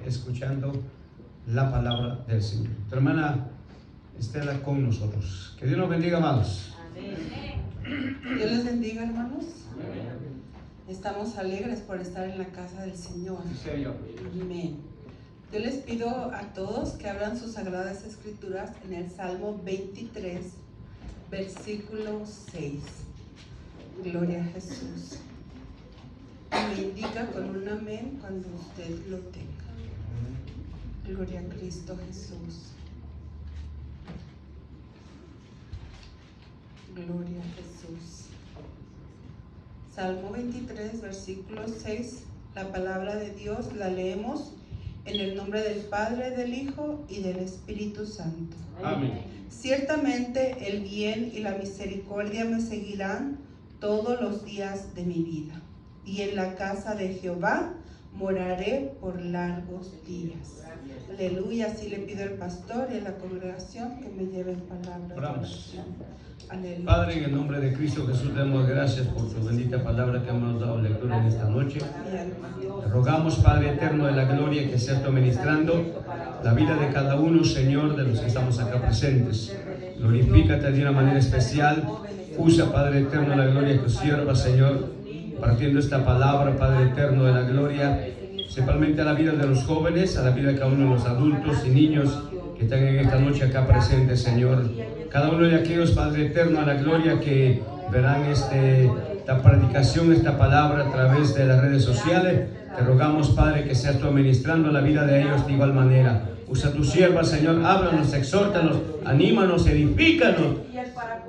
escuchando la palabra del Señor. Tu hermana Estela con nosotros. Que Dios nos bendiga, amados. Amén. Dios les bendiga, hermanos. Amén. Estamos alegres por estar en la casa del Señor. Amén. Yo les pido a todos que abran sus sagradas escrituras en el Salmo 23, versículo 6. Gloria a Jesús. Me indica con un amén cuando usted lo tenga. Gloria a Cristo Jesús. Gloria a Jesús. Salmo 23, versículo 6. La palabra de Dios la leemos en el nombre del Padre, del Hijo y del Espíritu Santo. Amén. Ciertamente el bien y la misericordia me seguirán todos los días de mi vida, y en la casa de Jehová moraré por largos días. Aleluya. Así le pido al pastor y a la congregación que me lleven palabras de oración. Aleluya. Padre, en el nombre de Cristo Jesús, te damos gracias por tu bendita palabra que hemos dado lectura en esta noche. Te rogamos, Padre eterno de la gloria, que seas tú ministrando la vida de cada uno, Señor, de los que estamos acá presentes. Glorifícate de una manera especial. Usa, Padre eterno de la gloria, tu sierva, Señor, partiendo esta palabra, Padre eterno de la gloria, principalmente a la vida de los jóvenes, a la vida de cada uno de los adultos y niños que están en esta noche acá presentes, Señor. Cada uno de aquellos, Padre eterno de la gloria, que verán esta predicación, esta palabra a través de las redes sociales, te rogamos, Padre, que seas tú administrando la vida de ellos de igual manera. Usa tu sierva, Señor, háblanos, exhórtanos, anímanos, edifícanos.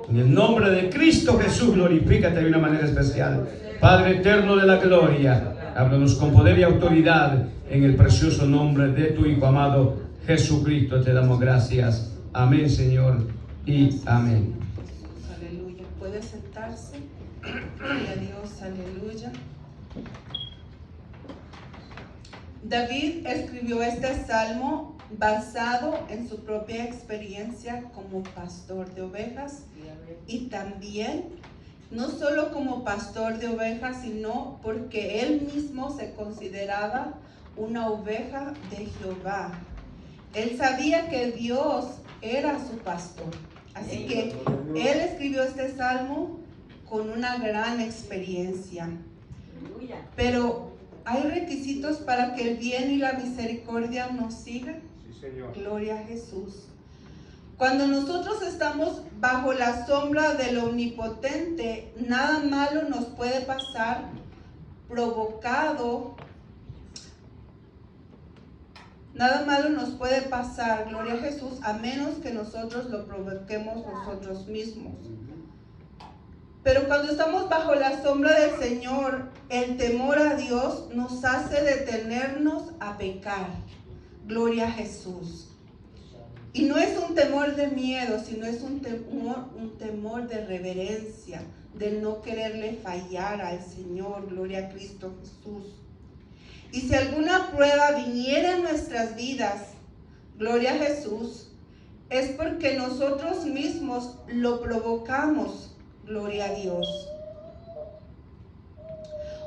En el nombre de Cristo Jesús, glorifícate de una manera especial. Padre eterno de la gloria, háblanos con poder y autoridad en el precioso nombre de tu Hijo amado Jesucristo. Te damos gracias. Amén, Señor, y amén. Aleluya. Puede sentarse. Gloria a Dios. Aleluya. David escribió este salmo basado en su propia experiencia como pastor de ovejas, y también no solo como pastor de ovejas, sino porque él mismo se consideraba una oveja de Jehová. Él sabía que Dios era su pastor, así que él escribió este salmo con una gran experiencia. Pero ¿hay requisitos para que el bien y la misericordia nos sigan? Sí, Señor. Gloria a Jesús. Cuando nosotros estamos bajo la sombra del Omnipotente, nada malo nos puede pasar Nada malo nos puede pasar, gloria a Jesús, a menos que nosotros lo provoquemos nosotros mismos. Pero cuando estamos bajo la sombra del Señor, el temor a Dios nos hace detenernos a pecar. Gloria a Jesús. Y no es un temor de miedo, sino es un temor de reverencia, de no quererle fallar al Señor. Gloria a Cristo Jesús. Y si alguna prueba viniera en nuestras vidas, gloria a Jesús, es porque nosotros mismos lo provocamos. Gloria a Dios.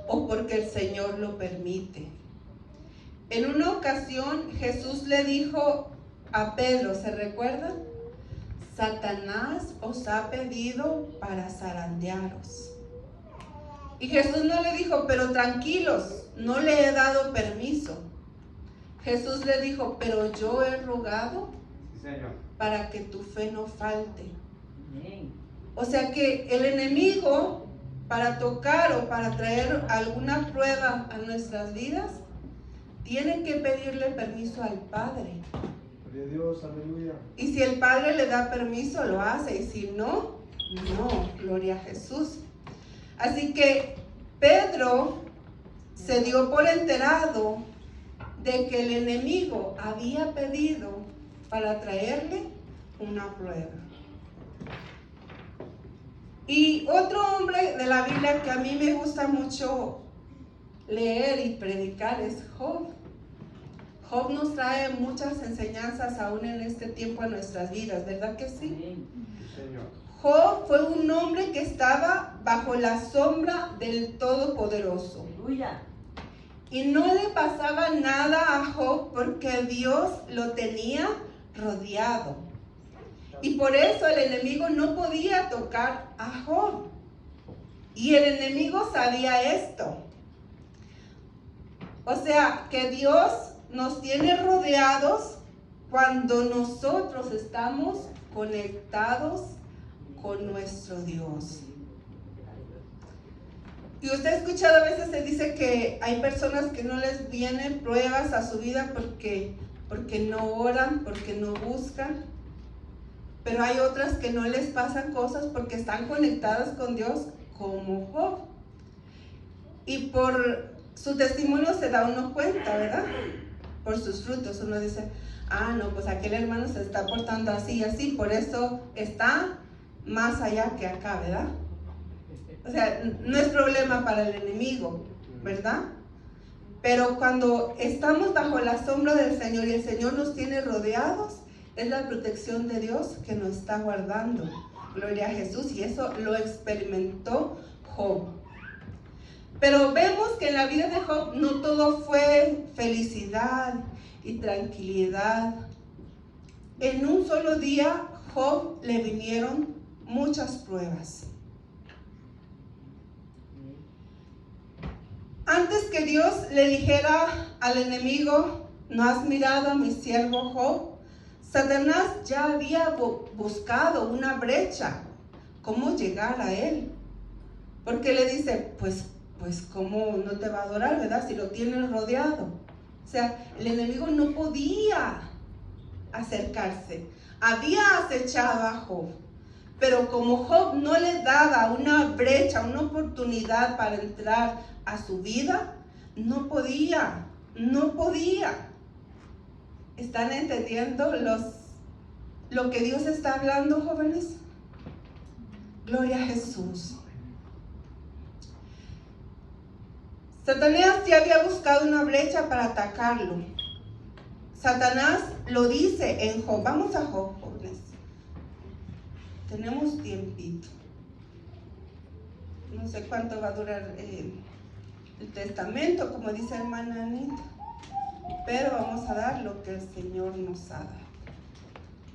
O porque el Señor lo permite. En una ocasión Jesús le dijo a Pedro, ¿se recuerdan? Satanás os ha pedido para zarandearos. Y Jesús no le dijo, pero tranquilos, no le he dado permiso. Jesús le dijo, pero yo he rogado para que tu fe no falte. O sea que el enemigo, para tocar o para traer alguna prueba a nuestras vidas, tiene que pedirle permiso al Padre. Gloria a Dios, aleluya. Y si el Padre le da permiso, lo hace. Y si no, no. Gloria a Jesús. Así que Pedro se dio por enterado de que el enemigo había pedido para traerle una prueba. Y otro hombre de la Biblia que a mí me gusta mucho leer y predicar es Job. Job nos trae muchas enseñanzas aún en este tiempo a nuestras vidas, ¿verdad que sí? Sí, Señor. Job fue un hombre que estaba bajo la sombra del Todopoderoso. Y no le pasaba nada a Job porque Dios lo tenía rodeado. Y por eso el enemigo no podía tocar a Job. Y el enemigo sabía esto. O sea, que Dios nos tiene rodeados cuando nosotros estamos conectados con nuestro Dios. Y usted ha escuchado a veces se dice que hay personas que no les vienen pruebas a su vida porque no oran, porque no buscan. Pero hay otras que no les pasan cosas porque están conectadas con Dios, como Job. Y por su testimonio se da uno cuenta, ¿verdad? Por sus frutos. Uno dice, no, pues aquel hermano se está portando así y así, por eso está más allá que acá, ¿verdad? O sea, no es problema para el enemigo, ¿verdad? Pero cuando estamos bajo la sombra del Señor y el Señor nos tiene rodeados, es la protección de Dios que nos está guardando. Gloria a Jesús. Y eso lo experimentó Job. Pero vemos que en la vida de Job no todo fue felicidad y tranquilidad. En un solo día, Job le vinieron muchas pruebas. Antes que Dios le dijera al enemigo, ¿no has mirado a mi siervo Job? Satanás ya había buscado una brecha, cómo llegar a él. Porque le dice, pues cómo no te va a adorar, ¿verdad? Si lo tienes rodeado. O sea, el enemigo no podía acercarse. Había acechado a Job. Pero como Job no le daba una brecha, una oportunidad para entrar a su vida, no podía. ¿Están entendiendo lo que Dios está hablando, jóvenes? Gloria a Jesús. Satanás ya había buscado una brecha para atacarlo. Satanás lo dice en Job. Vamos a Job, jóvenes. Tenemos tiempito. No sé cuánto va a durar el testamento, como dice hermana Anita. Pero vamos a dar lo que el Señor nos ha dado.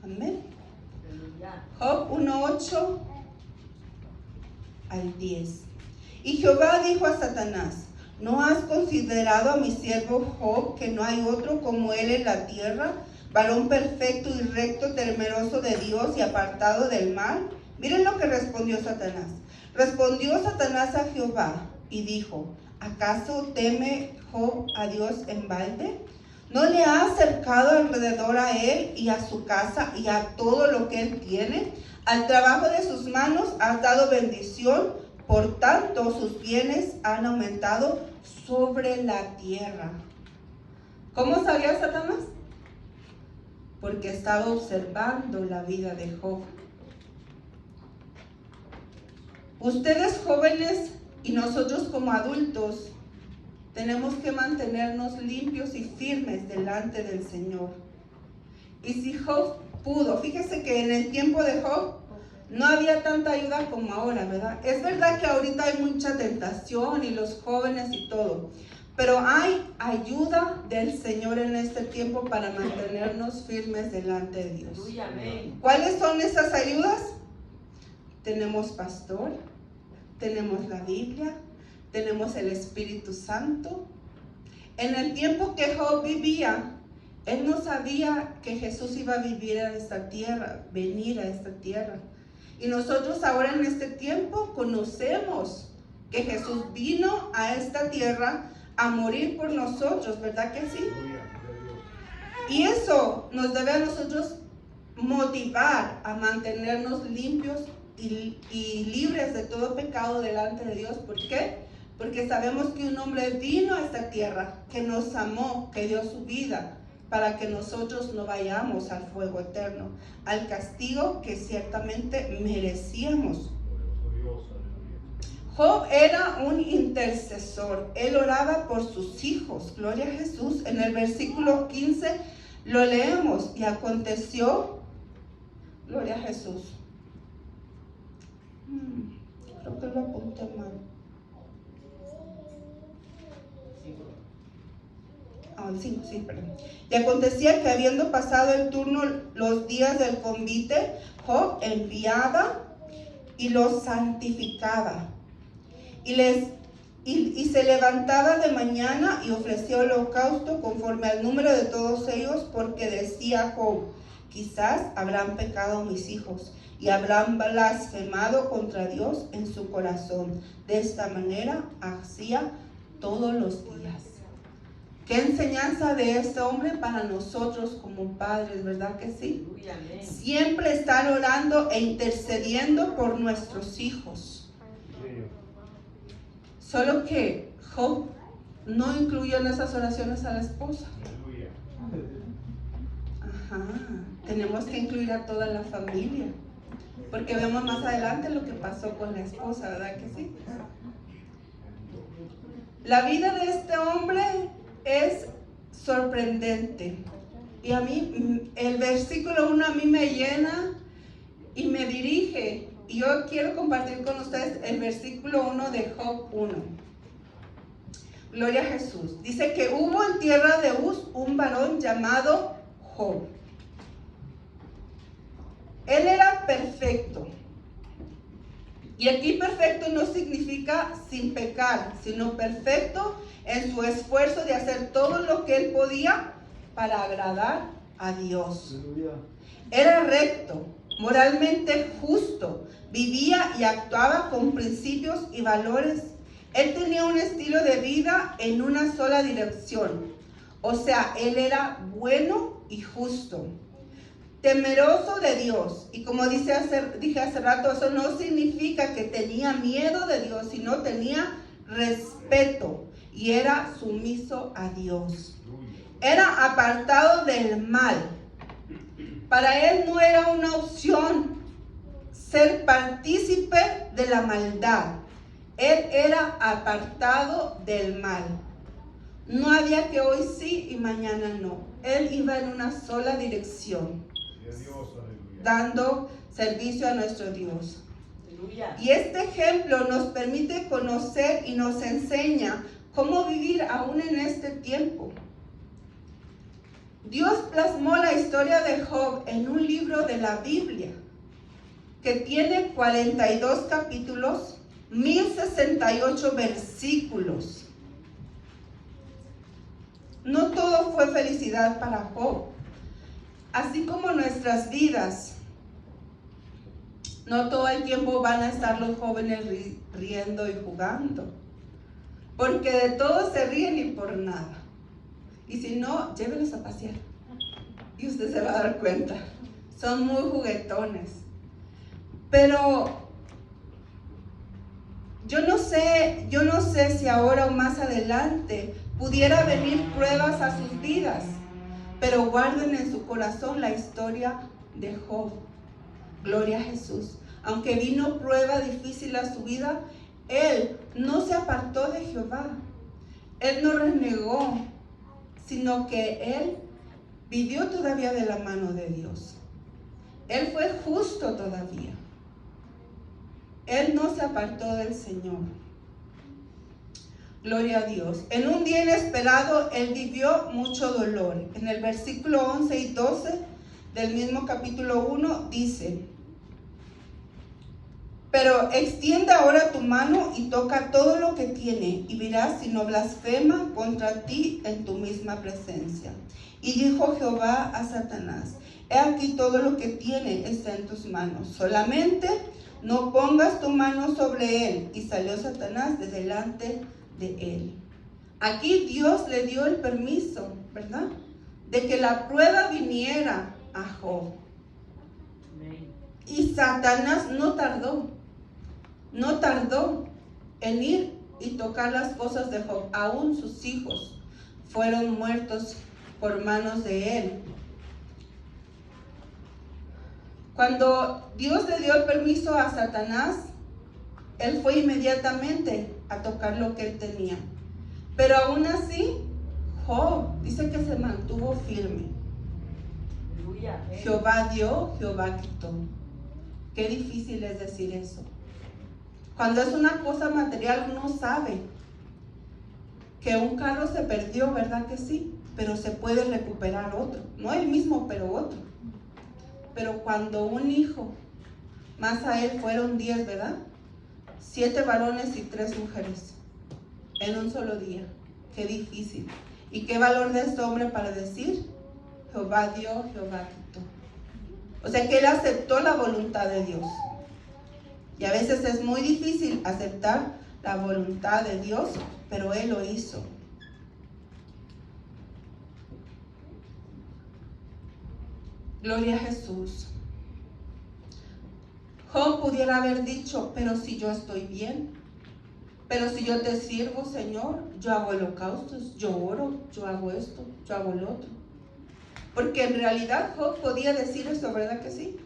Amén. Job 1:8 al 10. Y Jehová dijo a Satanás, ¿no has considerado a mi siervo Job, que no hay otro como él en la tierra, varón perfecto y recto, temeroso de Dios y apartado del mal? Miren lo que respondió Satanás. Respondió Satanás a Jehová y dijo, ¿acaso teme Job a Dios en balde? ¿No le ha acercado alrededor a él y a su casa y a todo lo que él tiene? Al trabajo de sus manos has dado bendición, por tanto sus bienes han aumentado sobre la tierra. ¿Cómo sabía Satanás? Porque estaba observando la vida de Job. Ustedes jóvenes y nosotros como adultos tenemos que mantenernos limpios y firmes delante del Señor. Y si Job pudo, fíjese que en el tiempo de Job no había tanta ayuda como ahora, ¿verdad? Es verdad que ahorita hay mucha tentación y los jóvenes y todo, pero hay ayuda del Señor en este tiempo para mantenernos firmes delante de Dios. ¿Cuáles son esas ayudas? Tenemos pastor, tenemos la Biblia, tenemos el Espíritu Santo. En el tiempo que Job vivía, él no sabía que Jesús iba a vivir a esta tierra, venir a esta tierra. Y nosotros ahora en este tiempo conocemos que Jesús vino a esta tierra a morir por nosotros, ¿verdad que sí? Y eso nos debe a nosotros motivar a mantenernos limpios y libres de todo pecado delante de Dios. ¿Por qué? Porque sabemos que un hombre vino a esta tierra, que nos amó, que dio su vida para que nosotros no vayamos al fuego eterno, al castigo que ciertamente merecíamos. Job era un intercesor, él oraba por sus hijos, gloria a Jesús. En el versículo 15 lo leemos, y aconteció, gloria a Jesús. Creo que lo apunté mal. el 5, sí, perdón. Y acontecía que habiendo pasado el turno los días del convite, Job enviaba y los santificaba. Y se levantaba de mañana y ofrecía holocausto conforme al número de todos ellos, porque decía Job: quizás habrán pecado mis hijos y habrán blasfemado contra Dios en su corazón. De esta manera hacía todos los días. ¿Qué enseñanza de este hombre para nosotros como padres, verdad que sí? Siempre estar orando e intercediendo por nuestros hijos. Solo que Job no incluyó en esas oraciones a la esposa. Ajá, tenemos que incluir a toda la familia, porque vemos más adelante lo que pasó con la esposa, ¿verdad que sí? La vida de este hombre es sorprendente. Y a mí, el versículo 1 a mí me llena y me dirige. Y yo quiero compartir con ustedes el versículo 1 de Job 1. Gloria a Jesús. Dice que hubo en tierra de Uz un varón llamado Job. Él era perfecto. Y aquí perfecto no significa sin pecar, sino perfecto en su esfuerzo de hacer todo lo que él podía para agradar a Dios. Era recto, moralmente justo, vivía y actuaba con principios y valores. Él tenía un estilo de vida en una sola dirección. O sea, él era bueno y justo, temeroso de Dios. Y como dije hace rato, eso no significa que tenía miedo de Dios, sino tenía respeto y era sumiso a Dios. Era apartado del mal. Para él no era una opción ser partícipe de la maldad. Él era apartado del mal. No había que hoy sí y mañana no. Él iba en una sola dirección, dando servicio a nuestro Dios. Y este ejemplo nos permite conocer y nos enseña cómo vivir aún en este tiempo. Dios plasmó la historia de Job en un libro de la Biblia que tiene 42 capítulos, 1068 versículos. No todo fue felicidad para Job. Así como nuestras vidas, no todo el tiempo van a estar los jóvenes riendo y jugando, porque de todo se ríen y por nada. Y si no, llévelos a pasear y usted se va a dar cuenta. Son muy juguetones. Pero yo no sé si ahora o más adelante pudiera venir pruebas a sus vidas, pero guarden en su corazón la historia de Job. Gloria a Jesús. Aunque vino prueba difícil a su vida, él no se apartó de Jehová. Él no renegó, sino que él vivió todavía de la mano de Dios. Él fue justo todavía. Él no se apartó del Señor. Gloria a Dios. En un día inesperado, él vivió mucho dolor. En el versículo 11 y 12 del mismo capítulo 1 dice: pero extiende ahora tu mano y toca todo lo que tiene, y verás si no blasfema contra ti en tu misma presencia. Y dijo Jehová a Satanás: he aquí todo lo que tiene está en tus manos, solamente no pongas tu mano sobre él. Y salió Satanás de delante de él. Aquí Dios le dio el permiso, ¿verdad?, de que la prueba viniera a Job. Y Satanás no tardó en ir y tocar las cosas de Job. Aún sus hijos fueron muertos por manos de él. Cuando Dios le dio el permiso a Satanás, él fue inmediatamente a tocar lo que él tenía. Pero aún así, Job dice que se mantuvo firme. Jehová dio, Jehová quitó. Qué difícil es decir eso. Cuando es una cosa material, uno sabe que un carro se perdió, ¿verdad que sí? pero se puede recuperar otro, no el mismo, pero otro. Pero cuando un hijo, más a él fueron 10, ¿verdad? 7 varones y 3 mujeres en un solo día. Qué difícil. ¿Y qué valor de este hombre para decir? Jehová dio, Jehová quitó. O sea que él aceptó la voluntad de Dios. Y a veces es muy difícil aceptar la voluntad de Dios, pero él lo hizo. Gloria a Jesús. Job pudiera haber dicho, pero si yo estoy bien, pero si yo te sirvo, Señor, yo hago holocaustos, yo oro, yo hago esto, yo hago lo otro. Porque en realidad Job podía decir eso, ¿verdad que sí?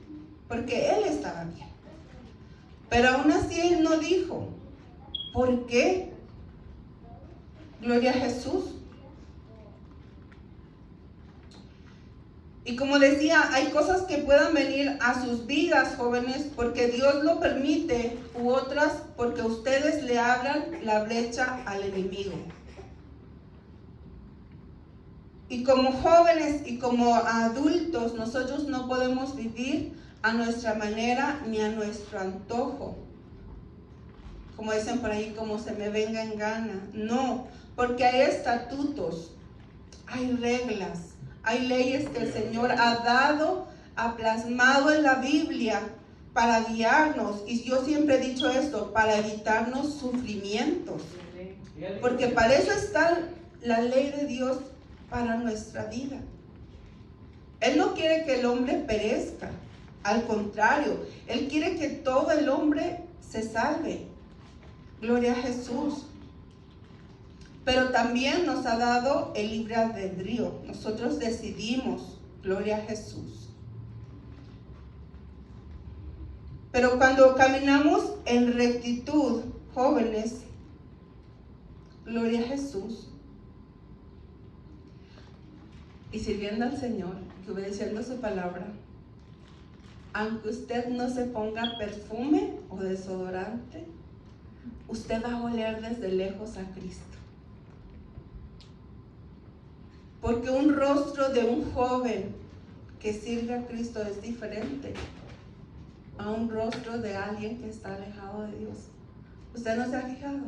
Porque él estaba bien. Pero aún así él no dijo. ¿Por qué? Gloria a Jesús. Y como decía, hay cosas que puedan venir a sus vidas, jóvenes, porque Dios lo permite, u otras porque ustedes le abran la brecha al enemigo. Y como jóvenes y como adultos, nosotros no podemos vivir a nuestra manera ni a nuestro antojo. Como dicen por ahí, como se me venga en gana. No, porque hay estatutos, hay reglas, hay leyes que el Señor ha dado, ha plasmado en la Biblia para guiarnos. Y yo siempre he dicho esto, para evitarnos sufrimientos. Porque para eso está la ley de Dios para nuestra vida. Él no quiere que el hombre perezca. Al contrario, Él quiere que todo el hombre se salve. Gloria a Jesús. Pero también nos ha dado el libre albedrío. Nosotros decidimos. Gloria a Jesús. Pero cuando caminamos en rectitud, jóvenes, gloria a Jesús, y sirviendo al Señor, que obedeciendo su palabra, aunque usted no se ponga perfume o desodorante, usted va a oler desde lejos a Cristo. Porque un rostro de un joven que sirve a Cristo es diferente a un rostro de alguien que está alejado de Dios. ¿Usted no se ha fijado?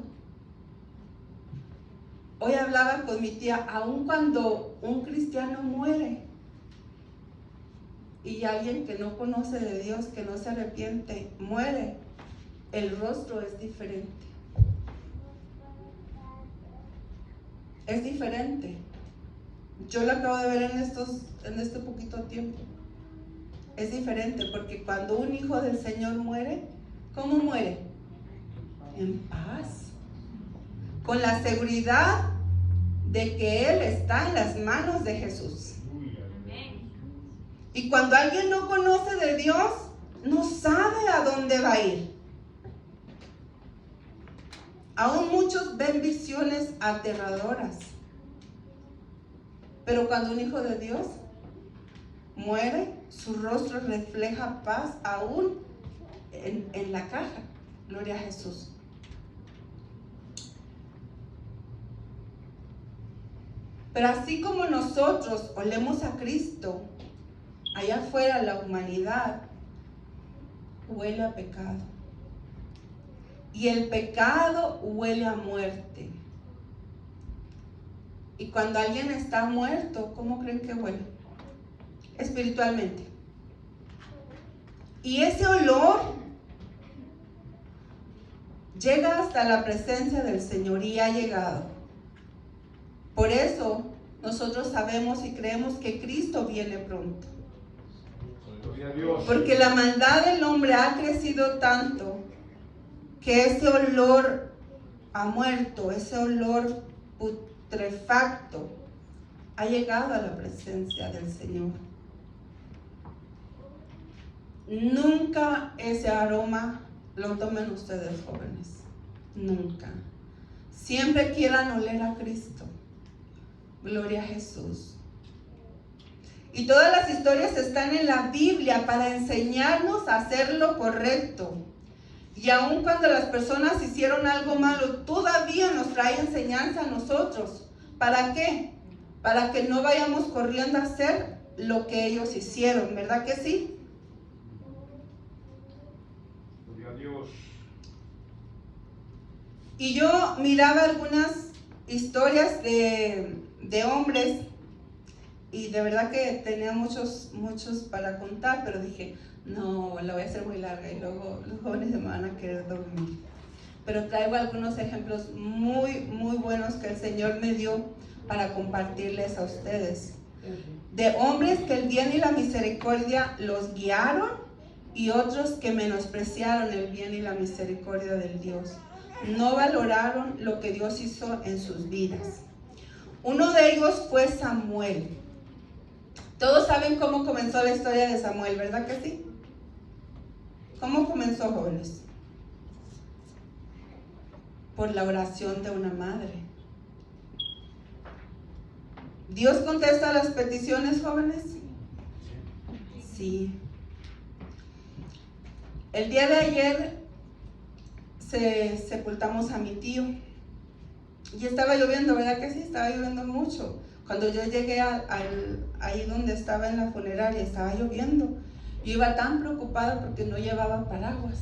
Hoy hablaba con mi tía, aun cuando un cristiano muere y alguien que no conoce de Dios, que no se arrepiente, muere, el rostro es diferente. Es diferente. Yo lo acabo de ver en este poquito tiempo. Es diferente porque cuando un hijo del Señor muere, ¿cómo muere? En paz. Con la seguridad de que Él está en las manos de Jesús. Y cuando alguien no conoce de Dios, no sabe a dónde va a ir. Aún muchos ven visiones aterradoras. Pero cuando un hijo de Dios muere, su rostro refleja paz aún en la caja. Gloria a Jesús. Pero así como nosotros olemos a Cristo, allá afuera la humanidad huele a pecado. Y el pecado huele a muerte. Y cuando alguien está muerto, ¿cómo creen que huele? Espiritualmente. Y ese olor llega hasta la presencia del Señor y ha llegado. Por eso nosotros sabemos y creemos que Cristo viene pronto. Porque la maldad del hombre ha crecido tanto que ese olor ha muerto, ese olor putrefacto ha llegado a la presencia del Señor. Nunca ese aroma lo tomen ustedes, jóvenes. Nunca. Siempre quieran oler a Cristo. Gloria a Jesús. Y todas las historias están en la Biblia para enseñarnos a hacer lo correcto. Y aun cuando las personas hicieron algo malo, todavía nos trae enseñanza a nosotros. ¿Para qué? para que no vayamos corriendo a hacer lo que ellos hicieron, ¿verdad que sí? Gloria a Dios. Y yo miraba algunas historias de hombres y de verdad que tenía muchos para contar, pero dije, no, la voy a hacer muy larga y luego los jóvenes se me van a querer dormir. Pero traigo algunos ejemplos muy buenos que el Señor me dio para compartirles a ustedes. De hombres que el bien y la misericordia los guiaron y otros que menospreciaron el bien y la misericordia del Dios. No valoraron lo que Dios hizo en sus vidas. Uno de ellos fue Samuel. Todos saben cómo comenzó la historia de Samuel, ¿verdad que sí? ¿Cómo comenzó, jóvenes? Por la oración de una madre. ¿Dios contesta las peticiones, jóvenes? Sí. El día de ayer sepultamos a mi tío y estaba lloviendo, ¿verdad que sí? Estaba lloviendo mucho. Cuando yo llegué ahí donde estaba en la funeraria, estaba lloviendo. Yo iba tan preocupada porque no llevaba paraguas.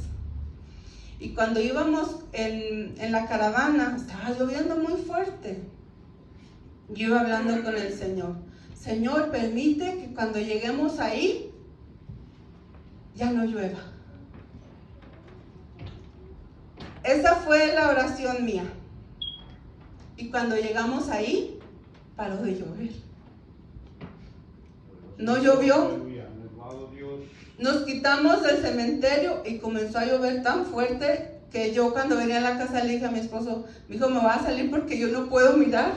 Y cuando íbamos en la caravana, estaba lloviendo muy fuerte. Yo iba hablando con el Señor. Señor, permite que cuando lleguemos ahí, ya no llueva. Esa fue la oración mía. Y cuando llegamos ahí, paró de llover. No llovió. Nos quitamos del cementerio y comenzó a llover tan fuerte que yo cuando venía a la casa le dije a mi esposo, mi hijo, me va a salir porque yo no puedo mirar.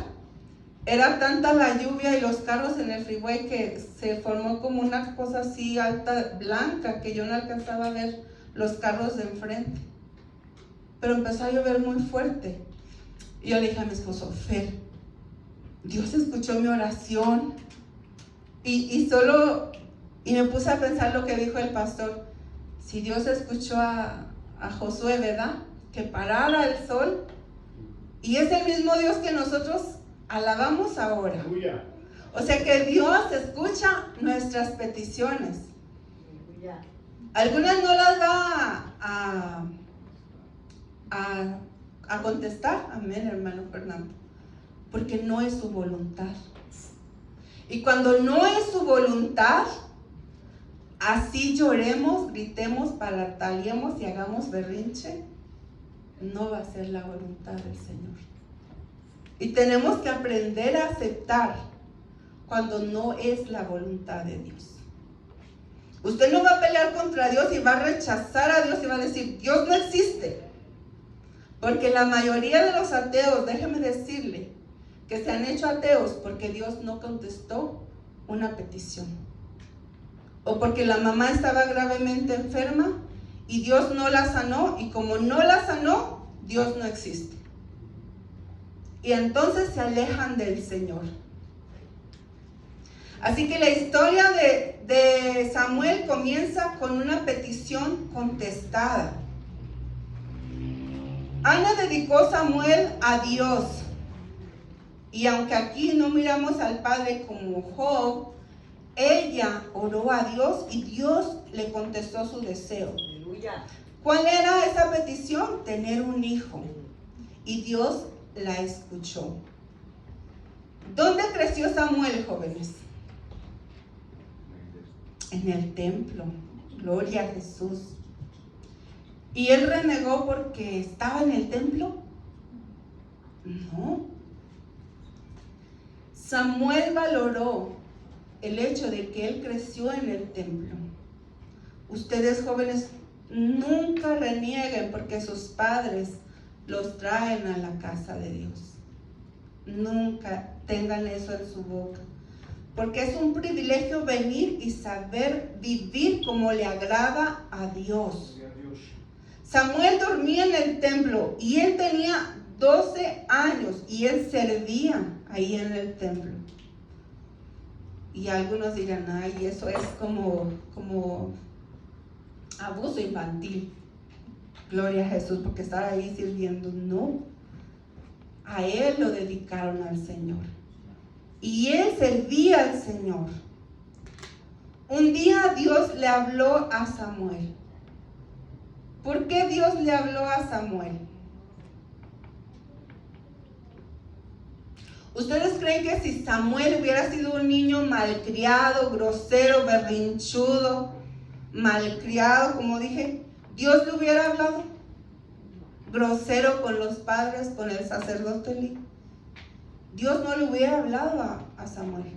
Era tanta la lluvia y los carros en el freeway que se formó como una cosa así alta, blanca, que yo no alcanzaba a ver los carros de enfrente. Pero empezó a llover muy fuerte. Y yo le dije a mi esposo, Fer, Dios escuchó mi oración. Y me puse a pensar lo que dijo el pastor. Si Dios escuchó a Josué, ¿verdad? Que parara el sol. Y es el mismo Dios que nosotros alabamos ahora. O sea que Dios escucha nuestras peticiones. Algunas no las va a contestar. Amén, hermano Fernando. Porque no es su voluntad. Y cuando no es su voluntad, así lloremos, gritemos, palataliemos y hagamos berrinche, no va a ser la voluntad del Señor. Y tenemos que aprender a aceptar cuando no es la voluntad de Dios. Usted no va a pelear contra Dios y va a rechazar a Dios y va a decir, Dios no existe. Porque la mayoría de los ateos, déjeme decirle, que se han hecho ateos porque Dios no contestó una petición. O porque la mamá estaba gravemente enferma y Dios no la sanó, y como no la sanó, Dios no existe. Y entonces se alejan del Señor. Así que la historia de Samuel comienza con una petición contestada. Ana dedicó Samuel a Dios. Y aunque aquí no miramos al padre como Job, ella oró a Dios y Dios le contestó su deseo. Aleluya. ¿Cuál era esa petición? Tener un hijo. Y Dios la escuchó. ¿Dónde creció Samuel, jóvenes? En el templo. Gloria a Jesús. ¿Y él renegó porque estaba en el templo? No. Samuel valoró el hecho de que él creció en el templo. Ustedes jóvenes nunca renieguen porque sus padres los traen a la casa de Dios. Nunca tengan eso en su boca. Porque es un privilegio venir y saber vivir como le agrada a Dios. Samuel dormía en el templo y él tenía 12 años y él servía ahí en el templo. Y algunos dirán, ay, eso es como abuso infantil. Gloria a Jesús, porque estar ahí sirviendo. No, a él lo dedicaron al Señor. y él servía al Señor. Un día Dios le habló a Samuel. ¿Por qué Dios le habló a Samuel? ¿Ustedes creen que si Samuel hubiera sido un niño malcriado, grosero, berrinchudo, malcriado, como dije, Dios le hubiera hablado? Grosero con los padres, con el sacerdote Elí. Dios no le hubiera hablado a Samuel.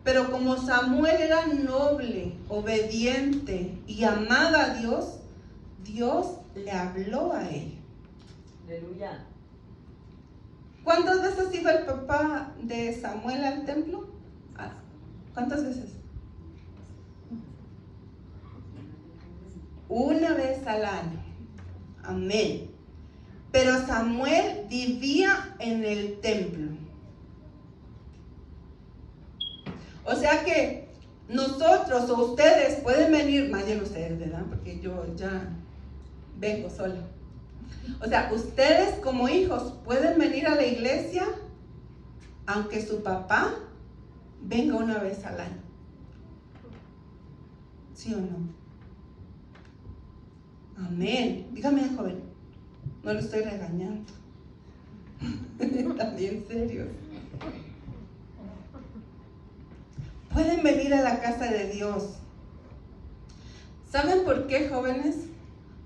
Pero como Samuel era noble, obediente y amaba a Dios, Dios le habló a él. Aleluya. ¿Cuántas veces iba el papá de Samuel al templo? ¿Cuántas veces? Una vez al año. Amén. Pero Samuel vivía en el templo. O sea que nosotros o ustedes pueden venir, más bien ustedes, ¿verdad? Porque yo ya vengo sola. O sea, ustedes como hijos pueden venir a la iglesia aunque su papá venga una vez al año. ¿Sí o no? Amén. Dígame, joven. No lo estoy regañando. También serios. Pueden venir a la casa de Dios. ¿Saben por qué, jóvenes?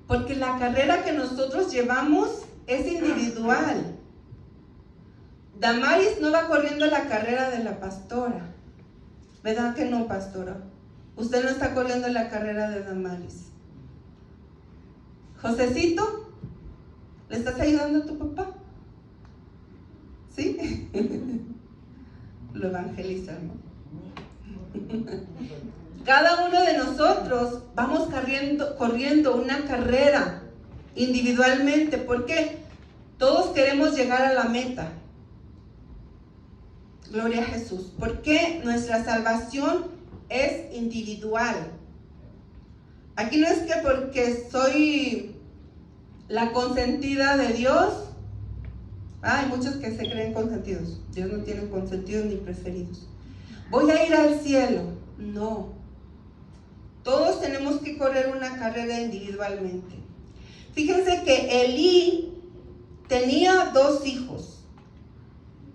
Porque la carrera que nosotros llevamos es individual. Damaris no va corriendo la carrera de la pastora. ¿Verdad que no, pastora? Usted no está corriendo la carrera de Damaris. Josecito, ¿le estás ayudando a tu papá? ¿Sí? Lo evangeliza, ¿no? Cada uno de nosotros vamos corriendo una carrera individualmente. ¿Por qué? Todos queremos llegar a la meta. Gloria a Jesús. Porque nuestra salvación es individual. Aquí no es que porque soy la consentida de Dios. Hay muchos que se creen consentidos. Dios no tiene consentidos ni preferidos. Voy a ir al cielo. No. Todos tenemos que correr una carrera individualmente. Fíjense que Elí tenía 2 hijos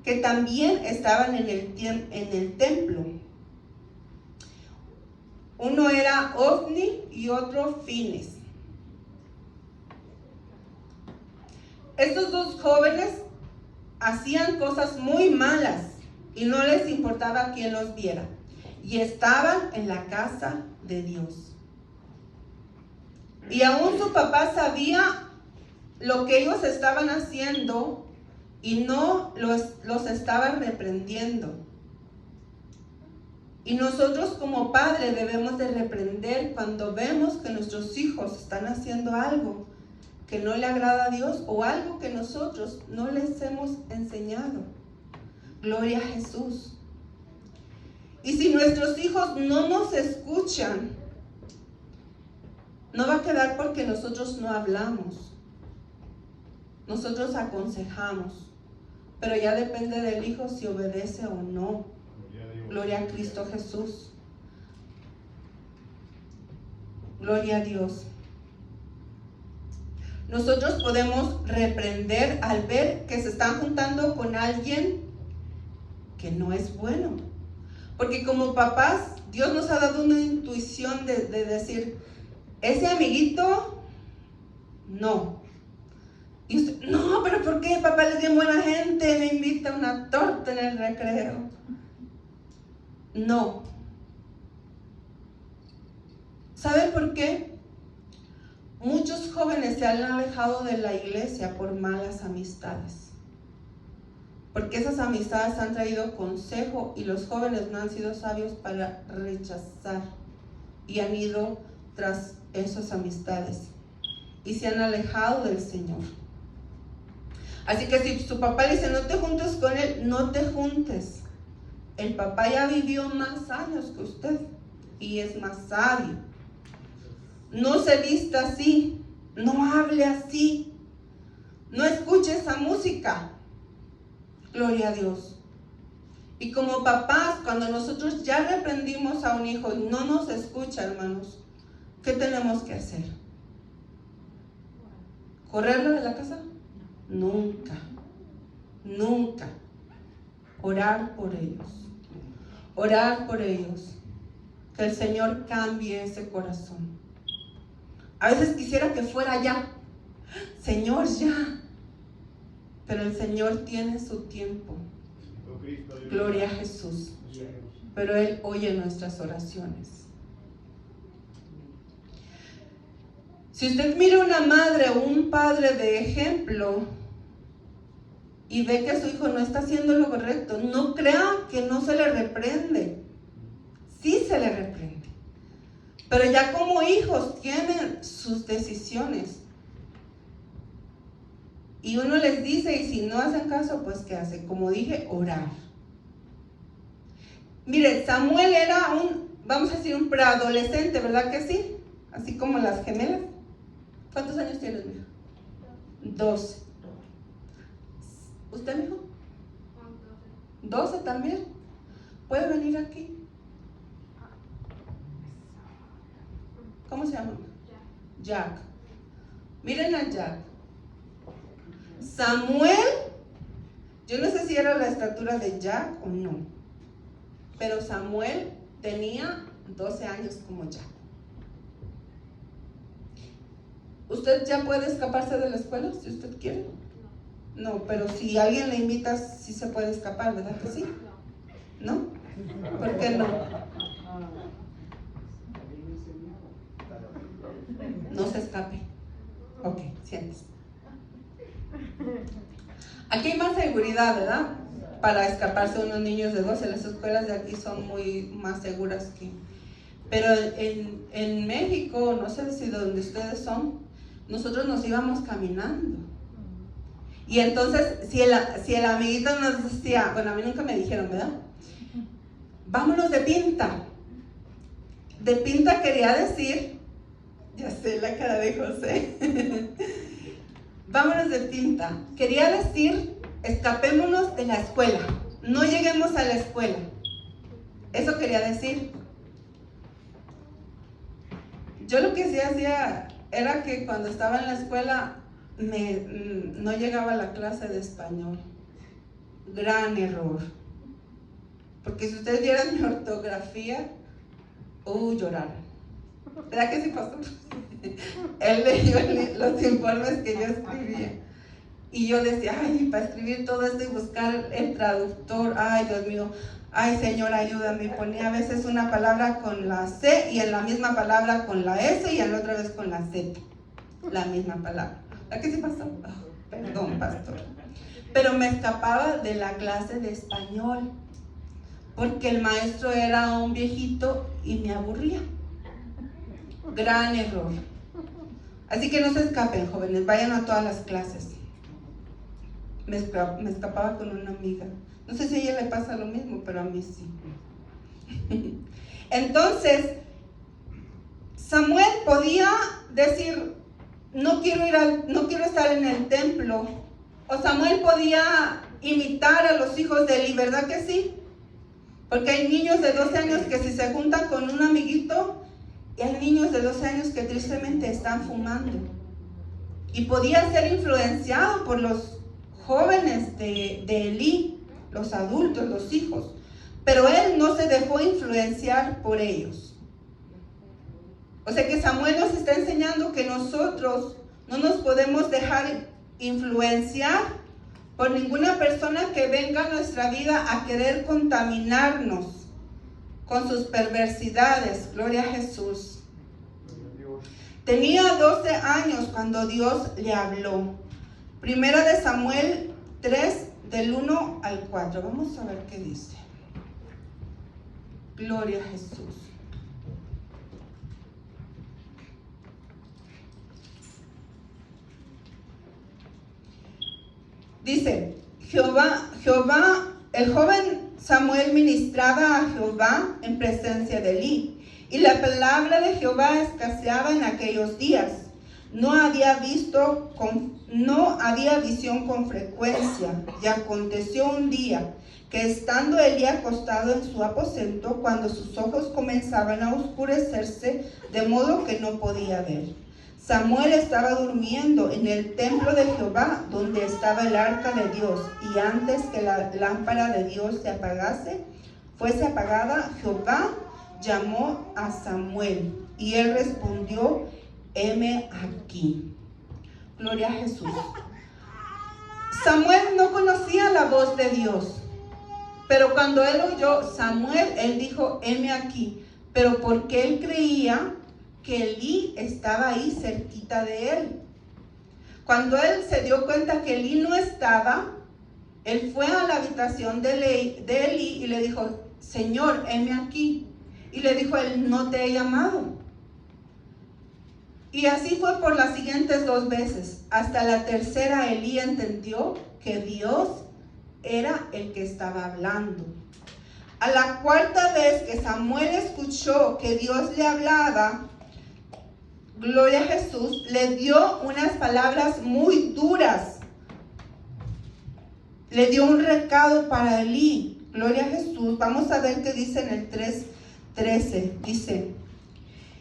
que también estaban en el templo. Uno era Ofni y otro Fines. Estos 2 jóvenes hacían cosas muy malas y no les importaba quién los viera. Y estaban en la casa de Dios. Y aún su papá sabía lo que ellos estaban haciendo y no los estaba reprendiendo. Y nosotros como padres debemos de reprender cuando vemos que nuestros hijos están haciendo algo que no le agrada a Dios o algo que nosotros no les hemos enseñado. Gloria a Jesús. Y si nuestros hijos no nos escuchan, no va a quedar porque nosotros no hablamos. Nosotros aconsejamos, pero ya depende del hijo si obedece o no. Gloria a Cristo Jesús. Gloria a Dios. Nosotros podemos reprender al ver que se están juntando con alguien que no es bueno. Porque como papás, Dios nos ha dado una intuición de decir, ese amiguito, no. Y usted, no, pero ¿por qué? Papá es bien buena gente, me invita a una torta en el recreo. No. ¿Saben por qué? Muchos jóvenes se han alejado de la iglesia por malas amistades. Porque esas amistades han traído consejo y los jóvenes no han sido sabios para rechazar. Y han ido tras esas amistades. Y se han alejado del Señor. Así que si su papá le dice, no te juntes con él, no te juntes. El papá ya vivió más años que usted y es más sabio. No se vista así, no hable así, no escuche esa música. Gloria a Dios. Y como papás, cuando nosotros ya reprendimos a un hijo y no nos escucha, hermanos, ¿qué tenemos que hacer? ¿Correrlo de la casa? Nunca, nunca. Orar por ellos. Orar por ellos. Que el Señor cambie ese corazón. A veces quisiera que fuera ya. Señor, ya. Pero el Señor tiene su tiempo. Gloria a Jesús. Pero Él oye nuestras oraciones. Si usted mira una madre o un padre de ejemplo y ve que su hijo no está haciendo lo correcto, no crea que no se le reprende. Sí se le reprende. Pero ya como hijos tienen sus decisiones. Y uno les dice, y si no hacen caso, pues ¿qué hace? Como dije, orar. Mire, Samuel era vamos a decir, un preadolescente, ¿verdad que sí? Así como las gemelas. ¿Cuántos años tienes, mija? 12. ¿Usted, mijo? 12 también. ¿Puede venir aquí? ¿Cómo se llama? Jack. Miren a Jack. Samuel, yo no sé si era la estatura de Jack o no, pero Samuel tenía 12 años como Jack. ¿Usted ya puede escaparse de la escuela si usted quiere? No, pero si alguien le invita, sí se puede escapar, ¿verdad que sí? ¿No? ¿Por qué no? No se escape. Ok, siéntese. Aquí hay más seguridad, ¿verdad? Para escaparse unos niños de 12. Las escuelas de aquí son muy más seguras que... Pero en México, no sé si de donde ustedes son, nosotros nos íbamos caminando. Y entonces, si el amiguito nos decía, bueno, a mí nunca me dijeron, ¿verdad? Vámonos de pinta. De pinta quería decir, ya sé la cara de José. Vámonos de pinta. Quería decir, escapémonos de la escuela. No lleguemos a la escuela. Eso quería decir. Yo lo que sí hacía era que cuando estaba en la escuela no llegaba a la clase de español. Gran error. Porque si ustedes vieran mi ortografía, lloraron. ¿Verdad que sí, pastor? Él leyó los informes que yo escribía. Y yo decía, ay, para escribir todo esto y buscar el traductor, ay, Dios mío, ay, Señor, ayúdame. Y ponía a veces una palabra con la C y en la misma palabra con la S y en la otra vez con la Z. La misma palabra. ¿Verdad que sí, pastor? Oh, perdón, pastor. Pero me escapaba de la clase de español porque el maestro era un viejito y me aburría. Gran error. Así que no se escapen, jóvenes, vayan a todas las clases. Me escapaba con una amiga. No sé si a ella le pasa lo mismo, pero a mí sí. Entonces, Samuel podía decir, no quiero estar en el templo. O Samuel podía imitar a los hijos de Eli, ¿verdad que sí? Porque hay niños de 12 años que si se juntan con un amiguito, y hay niños de 12 años que tristemente están fumando. Y podía ser influenciado por los jóvenes de Elí, los adultos, los hijos. Pero él no se dejó influenciar por ellos. O sea que Samuel nos está enseñando que nosotros no nos podemos dejar influenciar por ninguna persona que venga a nuestra vida a querer contaminarnos con sus perversidades. Gloria a Jesús. Tenía 12 años cuando Dios le habló. Primera de Samuel 3, del 1 al 4. Vamos a ver qué dice. Gloria a Jesús. Dice, el joven Samuel ministraba a Jehová en presencia de Elí, y la palabra de Jehová escaseaba en aquellos días. No había visión con frecuencia, y aconteció un día que estando Elí acostado en su aposento, cuando sus ojos comenzaban a oscurecerse, de modo que no podía ver. Samuel estaba durmiendo en el templo de Jehová, donde estaba el arca de Dios, y antes que la lámpara de Dios fuese apagada, Jehová llamó a Samuel, y él respondió: heme aquí. Gloria a Jesús. Samuel no conocía la voz de Dios, pero cuando él oyó Samuel, él dijo: heme aquí. Pero porque él creía que Elí estaba ahí cerquita de él. Cuando él se dio cuenta que Elí no estaba, él fue a la habitación de Elí y le dijo: Señor, heme aquí. Y le dijo él: no te he llamado. Y así fue por las siguientes 2 veces. Hasta la tercera, Elí entendió que Dios era el que estaba hablando. A la cuarta vez que Samuel escuchó que Dios le hablaba, gloria a Jesús, le dio unas palabras muy duras. Le dio un recado para Elí. Gloria a Jesús. Vamos a ver qué dice en el 3:13. Dice: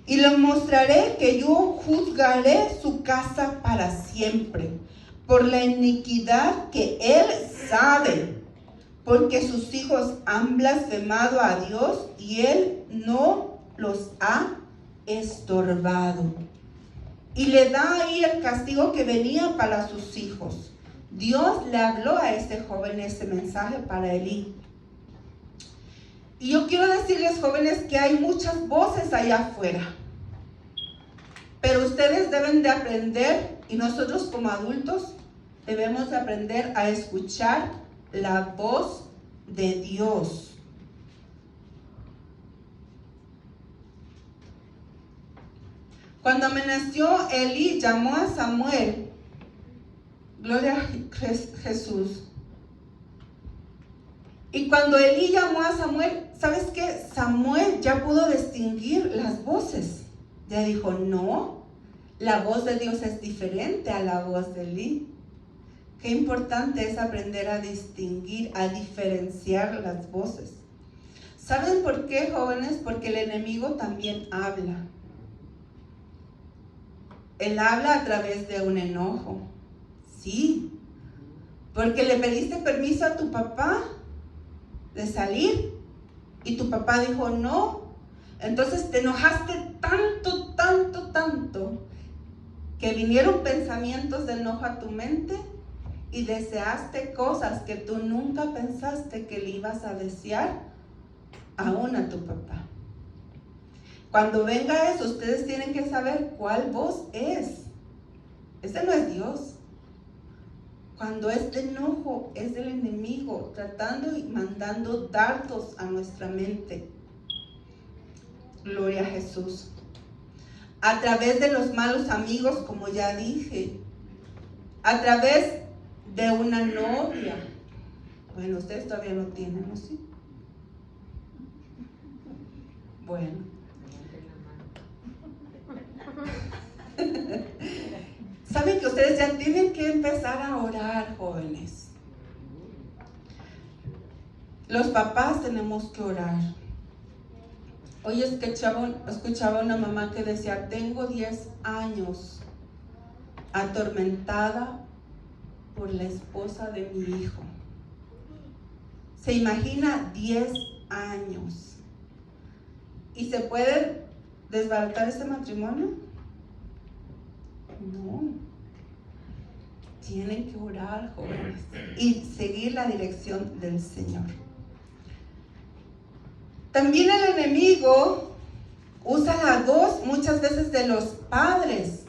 y le mostraré que yo juzgaré su casa para siempre, por la iniquidad que él sabe, porque sus hijos han blasfemado a Dios y él no los ha estorbado. Y le da ahí el castigo que venía para sus hijos. Dios le habló a este joven este mensaje para Elí. Y yo quiero decirles, jóvenes, que hay muchas voces allá afuera. Pero ustedes deben de aprender, y nosotros como adultos debemos de aprender a escuchar la voz de Dios. Cuando amaneció, Elí llamó a Samuel. Gloria a Jesús. Y cuando Elí llamó a Samuel, ¿sabes qué? Samuel ya pudo distinguir las voces. Ya dijo: no, la voz de Dios es diferente a la voz de Elí. Qué importante es aprender a distinguir, a diferenciar las voces. ¿Saben por qué, jóvenes? Porque el enemigo también habla. Él habla a través de un enojo. Sí, porque le pediste permiso a tu papá de salir y tu papá dijo no. Entonces te enojaste tanto que vinieron pensamientos de enojo a tu mente y deseaste cosas que tú nunca pensaste que le ibas a desear aún a tu papá. Cuando venga eso, ustedes tienen que saber cuál voz es. Ese no es Dios. Cuando es de enojo, es del enemigo, tratando y mandando dardos a nuestra mente. Gloria a Jesús. A través de los malos amigos, como ya dije. A través de una novia. Bueno, ustedes todavía no tienen, ¿no? ¿Sí? Bueno. Saben que ustedes ya tienen que empezar a orar, jóvenes. Los papás tenemos que orar. Hoy escuchaba una mamá que decía: tengo 10 años atormentada por la esposa de mi hijo. ¿Se imagina 10 años? ¿Y se puede desbaratar este matrimonio? No. Tienen que orar, jóvenes, y seguir la dirección del Señor. También el enemigo usa la voz muchas veces de los padres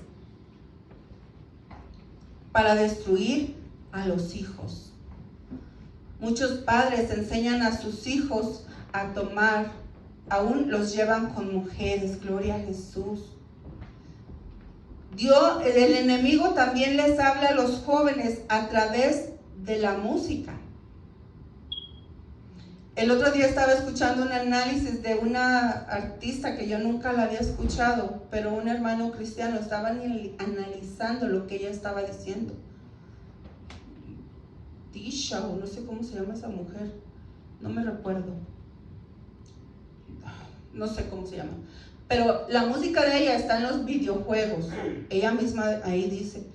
para destruir a los hijos. Muchos padres enseñan a sus hijos a tomar, aún los llevan con mujeres. Gloria a Jesús. El enemigo también les habla a los jóvenes a través de la música. El otro día estaba escuchando un análisis de una artista que yo nunca la había escuchado, pero un hermano cristiano estaba analizando lo que ella estaba diciendo. Tisha, o no sé cómo se llama esa mujer. no me recuerdo, no sé cómo se llama, pero la música de ella está en los videojuegos. Ella misma ahí dice,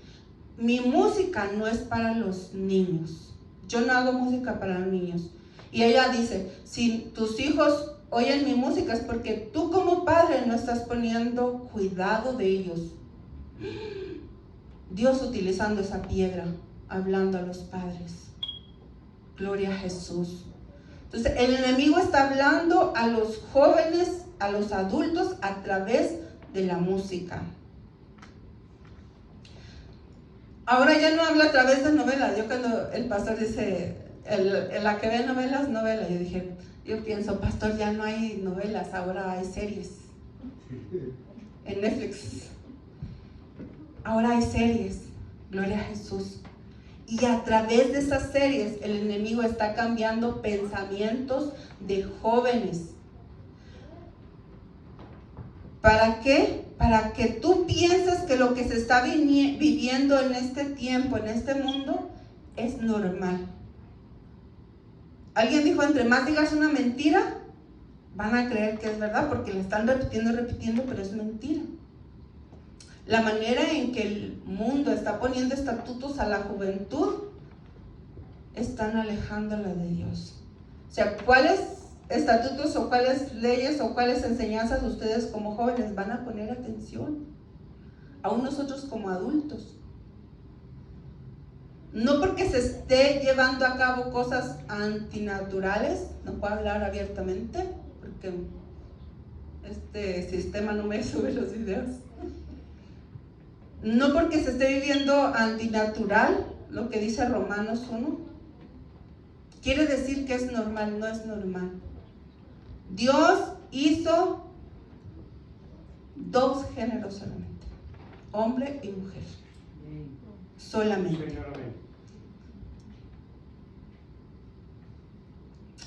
mi música no es para los niños, yo no hago música para los niños. Y ella dice, si tus hijos oyen mi música es porque tú como padre no estás poniendo cuidado de ellos. Dios utilizando esa piedra, hablando a los padres. Gloria a Jesús. Entonces el enemigo está hablando a los jóvenes, a los adultos a través de la música. Ahora ya no habla a través de novelas. Yo cuando el pastor dice, la que ve novelas, novela, yo pienso, pastor, ya no hay novelas, ahora hay series en Netflix. Ahora hay series, gloria a Jesús. Y a través de esas series el enemigo está cambiando pensamientos de jóvenes. ¿Para qué? Para que tú pienses que lo que se está viviendo en este tiempo, en este mundo, es normal. Alguien dijo, entre más digas una mentira, van a creer que es verdad, porque la están repitiendo, pero es mentira. La manera en que el mundo está poniendo estatutos a la juventud, están alejándola de Dios. O sea, ¿cuáles estatutos o cuáles leyes o cuáles enseñanzas ustedes como jóvenes van a poner atención? Aún nosotros como adultos. No porque se esté llevando a cabo cosas antinaturales, no puedo hablar abiertamente, porque este sistema no me sube los videos. No porque se esté viviendo antinatural, lo que dice Romanos 1, quiere decir que es normal, no es normal. Dios hizo dos géneros solamente, hombre y mujer, solamente.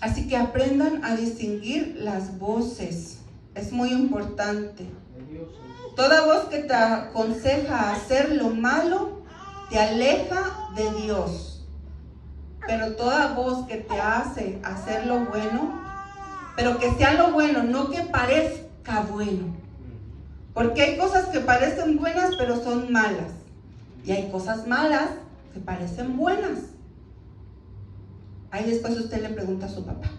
Así que aprendan a distinguir las voces, es muy importante. Toda voz que te aconseja hacer lo malo te aleja de Dios, pero toda voz que te hace hacer lo bueno, pero que sea lo bueno, no que parezca bueno, porque hay cosas que parecen buenas pero son malas, y hay cosas malas que parecen buenas. Ahí después usted le pregunta a su papá.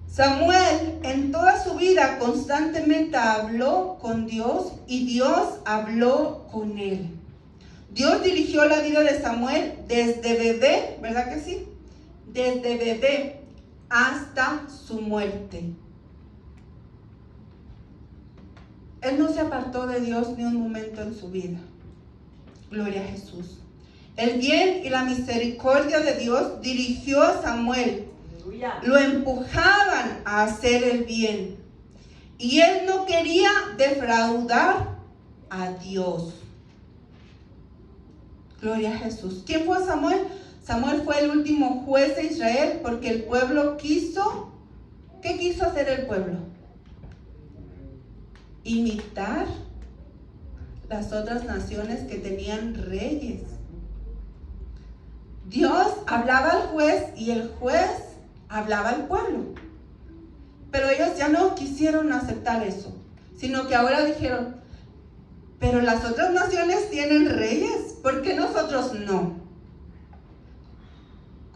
Samuel en toda su vida constantemente habló con Dios y Dios habló con él. Dios dirigió la vida de Samuel desde bebé, ¿verdad que sí? Desde bebé hasta su muerte. Él no se apartó de Dios ni un momento en su vida. Gloria a Jesús. El bien y la misericordia de Dios dirigió a Samuel. Lo empujaban a hacer el bien. Y él no quería defraudar a Dios. Gloria a Jesús. ¿Quién fue Samuel? Samuel fue el último juez de Israel porque el pueblo quiso. ¿Qué quiso hacer el pueblo? Imitar las otras naciones que tenían reyes. Dios hablaba al juez y el juez hablaba al pueblo. Pero ellos ya no quisieron aceptar eso, sino que ahora dijeron, pero las otras naciones tienen reyes, ¿por qué nosotros no?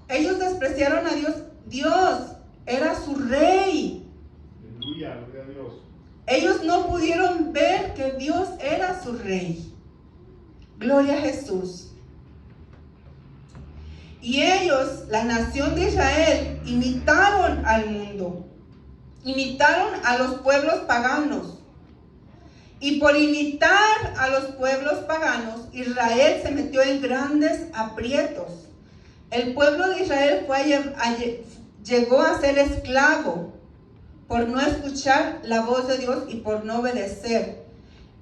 Ellos despreciaron a Dios. Dios era su rey. Aleluya, gloria a Dios. Ellos no pudieron ver que Dios era su rey. Gloria a Jesús. Y ellos, la nación de Israel, imitaron al mundo. Imitaron a los pueblos paganos. Y por imitar a los pueblos paganos, Israel se metió en grandes aprietos. El pueblo de Israel llegó a ser esclavo por no escuchar la voz de Dios y por no obedecer.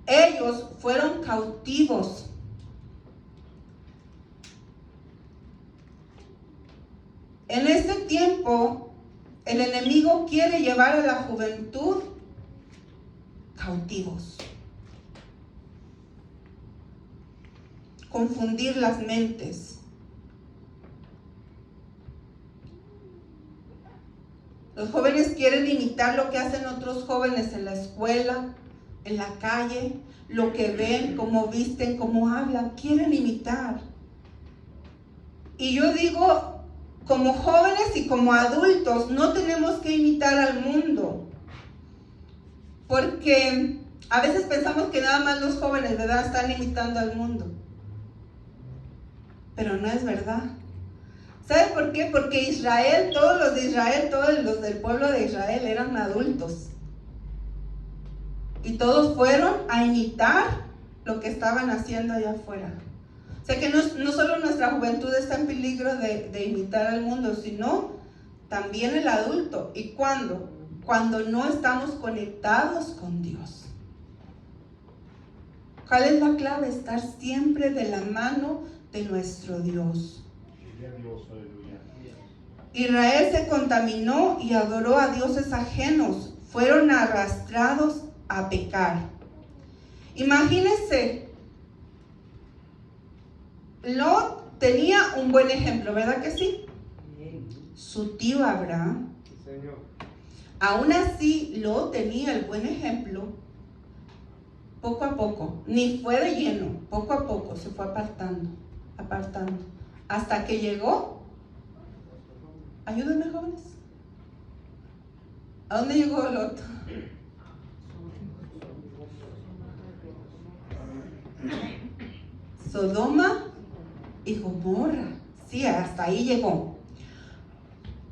Ellos fueron cautivos. En este tiempo, el enemigo quiere llevar a la juventud cautivos. Confundir las mentes. Los jóvenes quieren imitar lo que hacen otros jóvenes en la escuela, en la calle, lo que ven, cómo visten, cómo hablan, quieren imitar. Y yo digo, como jóvenes y como adultos, no tenemos que imitar al mundo. Porque a veces pensamos que nada más los jóvenes, ¿verdad?, están imitando al mundo. Pero no es verdad. ¿Sabe por qué? Porque Israel, todos los de Israel, todos los del pueblo de Israel eran adultos. Y todos fueron a imitar lo que estaban haciendo allá afuera. O sea que no solo nuestra juventud está en peligro de imitar al mundo, sino también el adulto. ¿Y cuándo? Cuando no estamos conectados con Dios. ¿Cuál es la clave? Estar siempre de la mano de nuestro Dios. Israel se contaminó y adoró a dioses ajenos. Fueron arrastrados a pecar. Imagínense, Lot tenía un buen ejemplo, ¿verdad que sí? Su tío Abraham. Aún así, Lot tenía el buen ejemplo. Poco a poco, ni fue de lleno, poco a poco se fue apartando, hasta que llegó. Ayúdenme, jóvenes. ¿A dónde llegó Lot? Sodoma y Gomorra. Sí, hasta ahí llegó.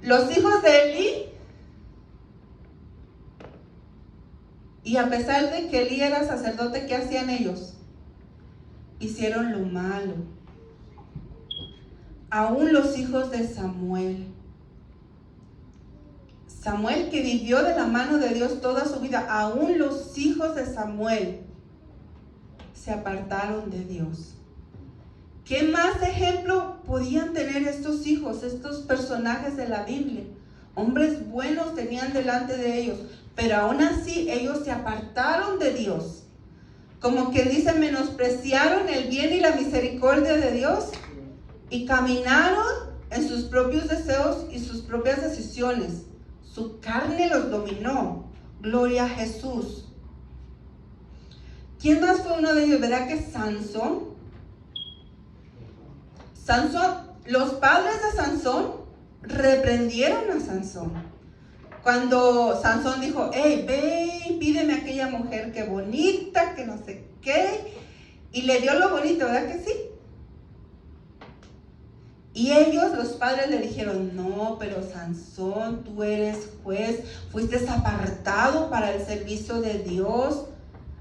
Los hijos de Eli, y a pesar de que Eli era sacerdote, ¿qué hacían ellos? Hicieron lo malo. Aún los hijos de Samuel, que vivió de la mano de Dios toda su vida, aún los hijos de Samuel se apartaron de Dios. ¿Qué más ejemplo podían tener estos hijos, estos personajes de la Biblia? Hombres buenos tenían delante de ellos, pero aún así ellos se apartaron de Dios. Como que dice, menospreciaron el bien y la misericordia de Dios y caminaron en sus propios deseos y sus propias decisiones. Su carne los dominó. Gloria a Jesús. ¿Quién más fue uno de ellos? ¿Verdad que Sansón? Los padres de Sansón reprendieron a Sansón. Cuando Sansón dijo, hey, ve y pídeme a aquella mujer que bonita, que no sé qué, y le dio lo bonito, ¿verdad que sí? Y ellos, los padres, le dijeron, no, pero Sansón, tú eres juez, fuiste apartado para el servicio de Dios,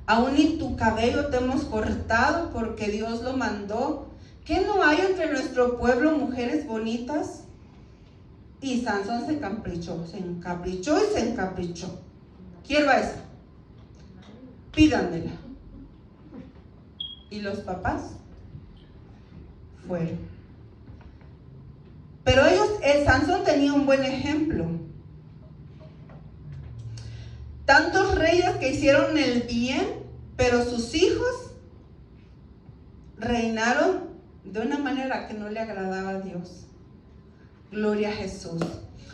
aún ni tu cabello te hemos cortado porque Dios lo mandó. ¿Qué no hay entre nuestro pueblo mujeres bonitas? Y Sansón se encaprichó y se encaprichó. Quiero a esa. Pídanmela. Y los papás fueron. Pero Sansón tenía un buen ejemplo. Tantos reyes que hicieron el bien, pero sus hijos reinaron de una manera que no le agradaba a Dios. Gloria a Jesús.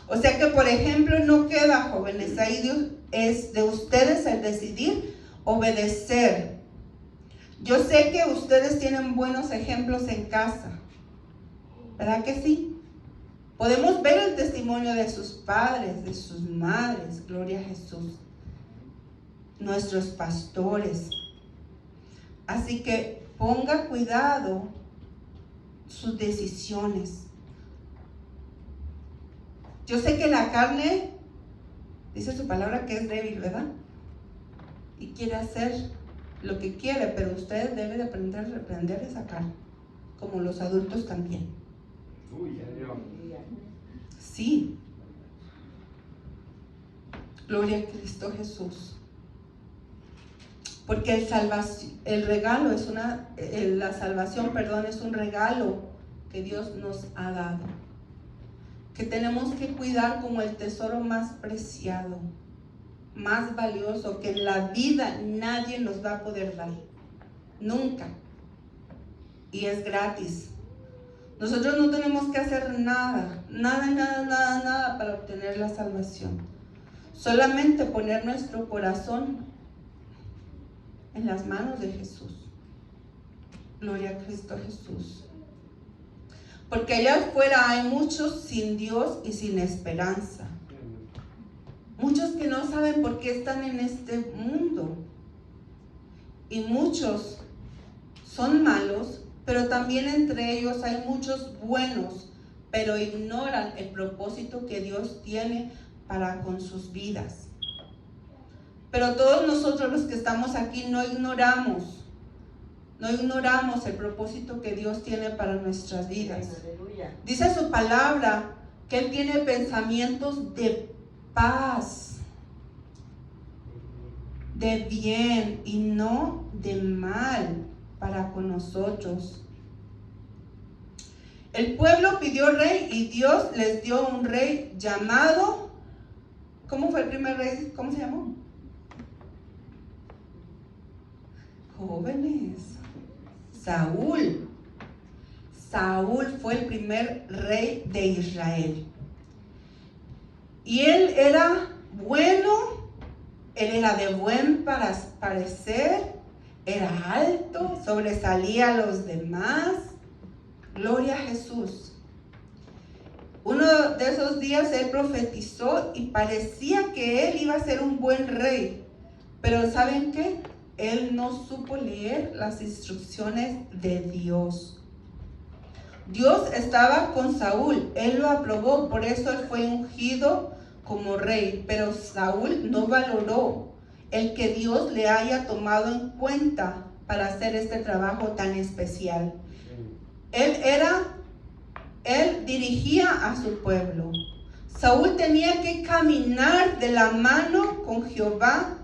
O sea que, por ejemplo, no queda, jóvenes, ahí es de ustedes el decidir obedecer. Yo sé que ustedes tienen buenos ejemplos en casa, ¿verdad que sí? Podemos ver el testimonio de sus padres, de sus madres, gloria a Jesús, nuestros pastores. Así que ponga cuidado sus decisiones. Yo sé que la carne, dice su palabra, que es débil, ¿verdad? Y quiere hacer lo que quiere, pero usted debe de aprender a reprender esa carne, como los adultos también. Sí. Gloria a Cristo Jesús. Porque la salvación es un regalo que Dios nos ha dado, que tenemos que cuidar como el tesoro más preciado, más valioso, que en la vida nadie nos va a poder dar, nunca, y es gratis. Nosotros no tenemos que hacer nada para obtener la salvación. Solamente poner nuestro corazón en las manos de Jesús. Gloria a Cristo Jesús. Porque allá afuera hay muchos sin Dios y sin esperanza. Muchos que no saben por qué están en este mundo. Y muchos son malos, pero también entre ellos hay muchos buenos, pero ignoran el propósito que Dios tiene para con sus vidas. Pero todos nosotros los que estamos aquí no ignoramos el propósito que Dios tiene para nuestras vidas. Dice su palabra que Él tiene pensamientos de paz, de bien y no de mal para con nosotros. El pueblo pidió rey y Dios les dio un rey llamado, ¿cómo fue el primer rey? ¿Cómo se llamó? Jóvenes, Saúl. Saúl fue el primer rey de Israel. Y él era bueno, él era de buen parecer, era alto, sobresalía a los demás. Gloria a Jesús. Uno de esos días él profetizó y parecía que él iba a ser un buen rey. Pero ¿saben qué? Él no supo leer las instrucciones de Dios. Dios estaba con Saúl, él lo aprobó, por eso él fue ungido como rey. Pero Saúl no valoró el que Dios le haya tomado en cuenta para hacer este trabajo tan especial. Él dirigía a su pueblo. Saúl tenía que caminar de la mano con Jehová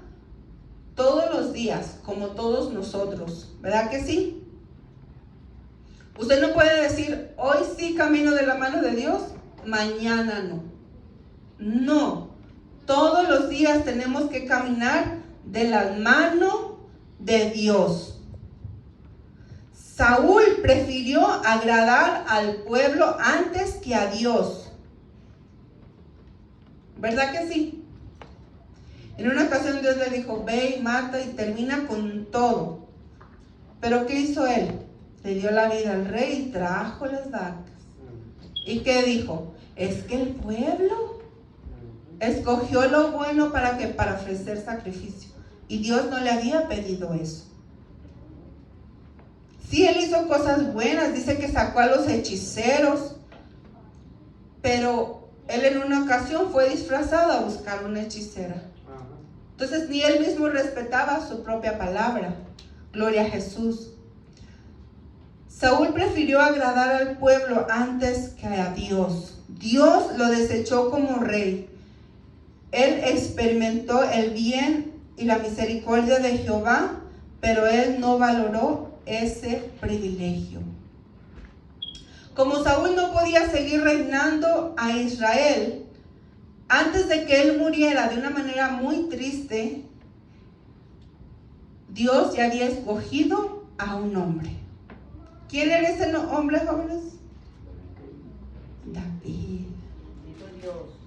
todos los días, como todos nosotros, ¿verdad que sí? Usted no puede decir, hoy sí camino de la mano de Dios, mañana no. No, todos los días tenemos que caminar de la mano de Dios. Saúl prefirió agradar al pueblo antes que a Dios. ¿Verdad que sí? En una ocasión Dios le dijo, ve y mata y termina con todo. Pero ¿qué hizo él? Le dio la vida al rey y trajo las vacas. ¿Y qué dijo? Es que el pueblo escogió lo bueno para ofrecer sacrificio. Y Dios no le había pedido eso. Sí, él hizo cosas buenas, dice que sacó a los hechiceros, pero él en una ocasión fue disfrazado a buscar una hechicera. Entonces ni él mismo respetaba su propia palabra. Gloria a Jesús. Saúl prefirió agradar al pueblo antes que a Dios. Dios lo desechó como rey. Él experimentó el bien y la misericordia de Jehová, pero él no valoró ese privilegio. Como Saúl no podía seguir reinando a Israel, antes de que él muriera de una manera muy triste, Dios ya había escogido a un hombre. ¿Quién era ese hombre, jóvenes? David.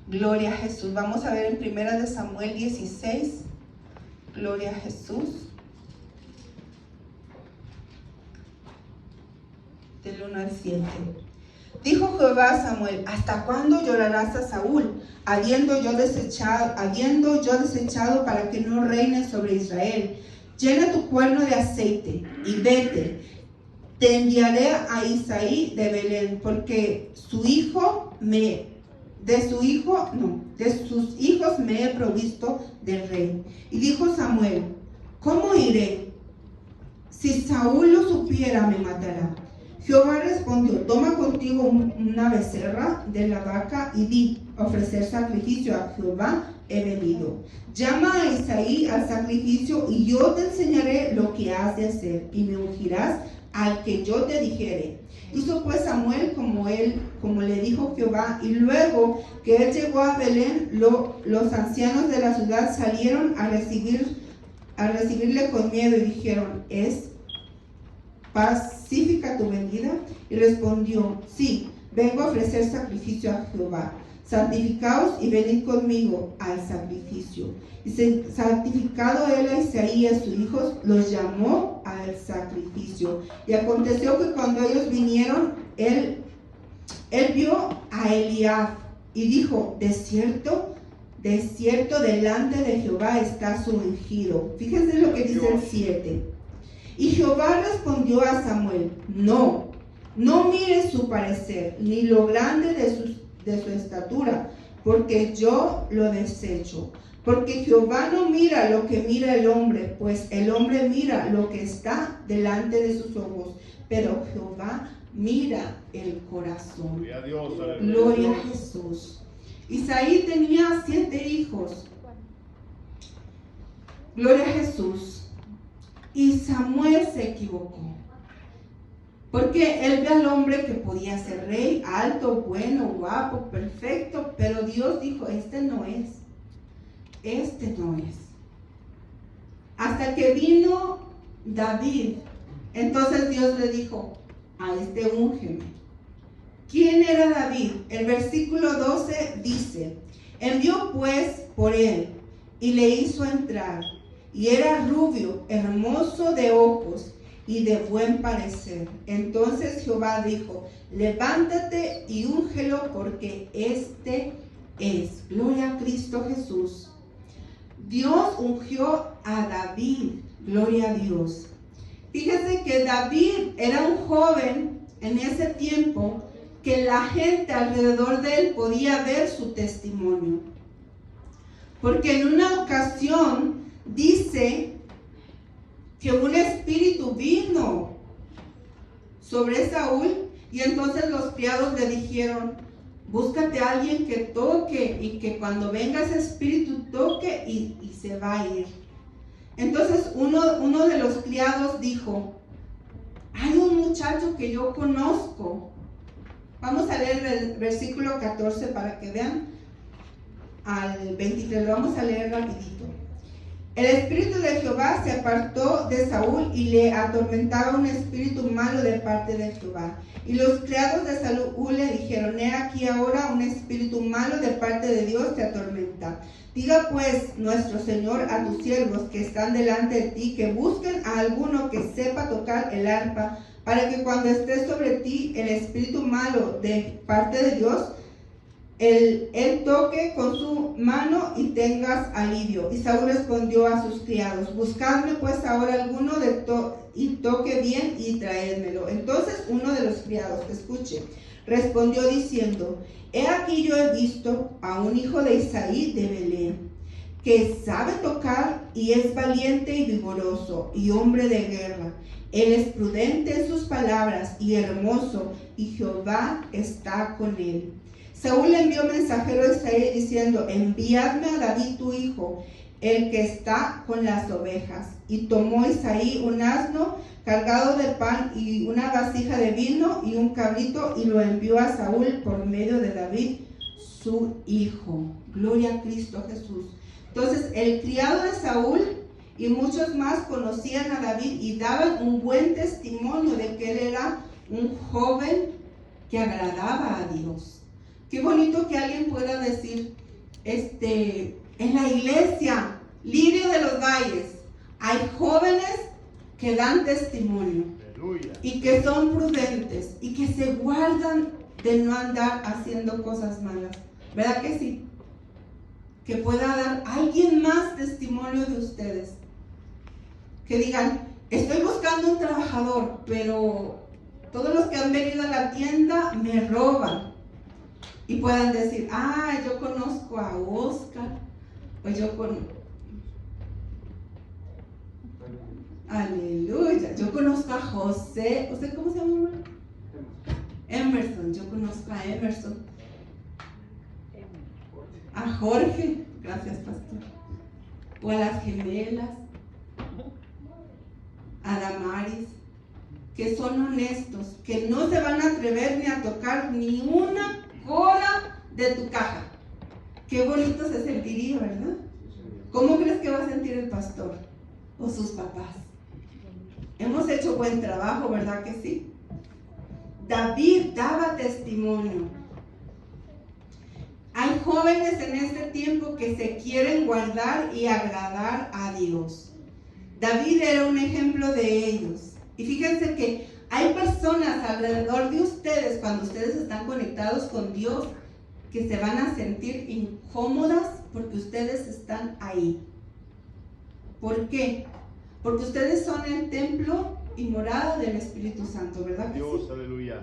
Gloria a Jesús. Vamos a ver en 1 Samuel 16. Gloria a Jesús. Del 1 al 7. Dijo Jehová a Samuel, ¿hasta cuándo llorarás a Saúl, habiendo yo desechado para que no reine sobre Israel? Llena tu cuerno de aceite y vete. Te enviaré a Isaí de Belén, porque de sus hijos me he provisto del rey. Y dijo Samuel, ¿cómo iré? Si Saúl lo supiera, me matará. Jehová respondió, toma contigo una becerra de la vaca y di, ofrecer sacrificio a Jehová he venido. Llama a Isaí al sacrificio y yo te enseñaré lo que has de hacer y me ungirás al que yo te dijere. Hizo pues Samuel como le dijo Jehová, y luego que él llegó a Belén, los ancianos de la ciudad salieron a recibirle con miedo y dijeron, ¿es pacífica tu venida? Y respondió, sí, vengo a ofrecer sacrificio a Jehová. Santificaos y venid conmigo al sacrificio. Y santificado él a Isaí y a sus hijos, los llamó al sacrificio. Y aconteció que cuando ellos vinieron, él vio a Eliab y dijo, de cierto, delante de Jehová está su ungido. Fíjense lo que dice el 7. Y Jehová respondió a Samuel, no mires su parecer, ni lo grande de su estatura, porque yo lo desecho. Porque Jehová no mira lo que mira el hombre, pues el hombre mira lo que está delante de sus ojos, pero Jehová mira el corazón. Gloria a Dios, Gloria a Jesús. Isaí tenía 7 hijos. Gloria a Jesús. Y Samuel se equivocó. Porque él ve al hombre que podía ser rey, alto, bueno, guapo, perfecto, pero Dios dijo, este no es. Hasta que vino David, entonces Dios le dijo, a este úngeme. ¿Quién era David? El versículo 12 dice, envió pues por él y le hizo entrar, y era rubio, hermoso de ojos y de buen parecer. Entonces Jehová dijo, levántate y úngelo, porque este es. Gloria a Cristo Jesús. Dios ungió a David. Gloria a Dios. Fíjese que David era un joven en ese tiempo que la gente alrededor de él podía ver su testimonio. Porque en una ocasión dice que un espíritu vino sobre Saúl, y entonces los criados le dijeron, búscate a alguien que toque, y que cuando venga ese espíritu toque y se va a ir. Entonces uno de los criados dijo, hay un muchacho que yo conozco. Vamos a leer el versículo 14 para que vean al 23, lo vamos a leer rapidito. El espíritu de Jehová se apartó de Saúl y le atormentaba un espíritu malo de parte de Jehová. Y los criados de Saúl le dijeron, he aquí ahora un espíritu malo de parte de Dios te atormenta. Diga pues nuestro Señor a tus siervos que están delante de ti, que busquen a alguno que sepa tocar el arpa, para que cuando esté sobre ti el espíritu malo de parte de Dios, él toque con su mano y tengas alivio. Y Saúl respondió a sus criados, buscadme pues ahora alguno y toque bien y traédmelo. Entonces uno de los criados, escuche, respondió diciendo, he aquí yo he visto a un hijo de Isaí de Belén, que sabe tocar y es valiente y vigoroso y hombre de guerra. Él es prudente en sus palabras y hermoso, y Jehová está con él. Saúl envió mensajero a Isaí diciendo, enviadme a David tu hijo, el que está con las ovejas. Y tomó Isaí un asno cargado de pan y una vasija de vino y un cabrito, y lo envió a Saúl por medio de David su hijo. Gloria a Cristo Jesús. Entonces el criado de Saúl y muchos más conocían a David y daban un buen testimonio de que él era un joven que agradaba a Dios. Qué bonito que alguien pueda decir, en la iglesia Lirio de los Valles hay jóvenes que dan testimonio. Aleluya. Y que son prudentes y que se guardan de no andar haciendo cosas malas. ¿Verdad que sí? Que pueda dar alguien más testimonio de ustedes. Que digan, estoy buscando un trabajador, pero todos los que han venido a la tienda me roban. Y puedan decir, yo conozco a Oscar, o yo conozco, aleluya, yo conozco a José. ¿Usted cómo se llama? Emerson, yo conozco a Emerson. A Jorge, gracias pastor. O a las gemelas, a Damaris, que son honestos, que no se van a atrever ni a tocar ni una cola de tu caja. Qué bonito se sentiría, ¿verdad? ¿Cómo crees que va a sentir el pastor o sus papás? Hemos hecho buen trabajo, ¿verdad que sí? David daba testimonio. Hay jóvenes en este tiempo que se quieren guardar y agradar a Dios. David era un ejemplo de ellos. Y fíjense que hay personas alrededor de ustedes, cuando ustedes están conectados con Dios, que se van a sentir incómodas porque ustedes están ahí. ¿Por qué? Porque ustedes son el templo y morada del Espíritu Santo, ¿verdad que Dios, sí? aleluya.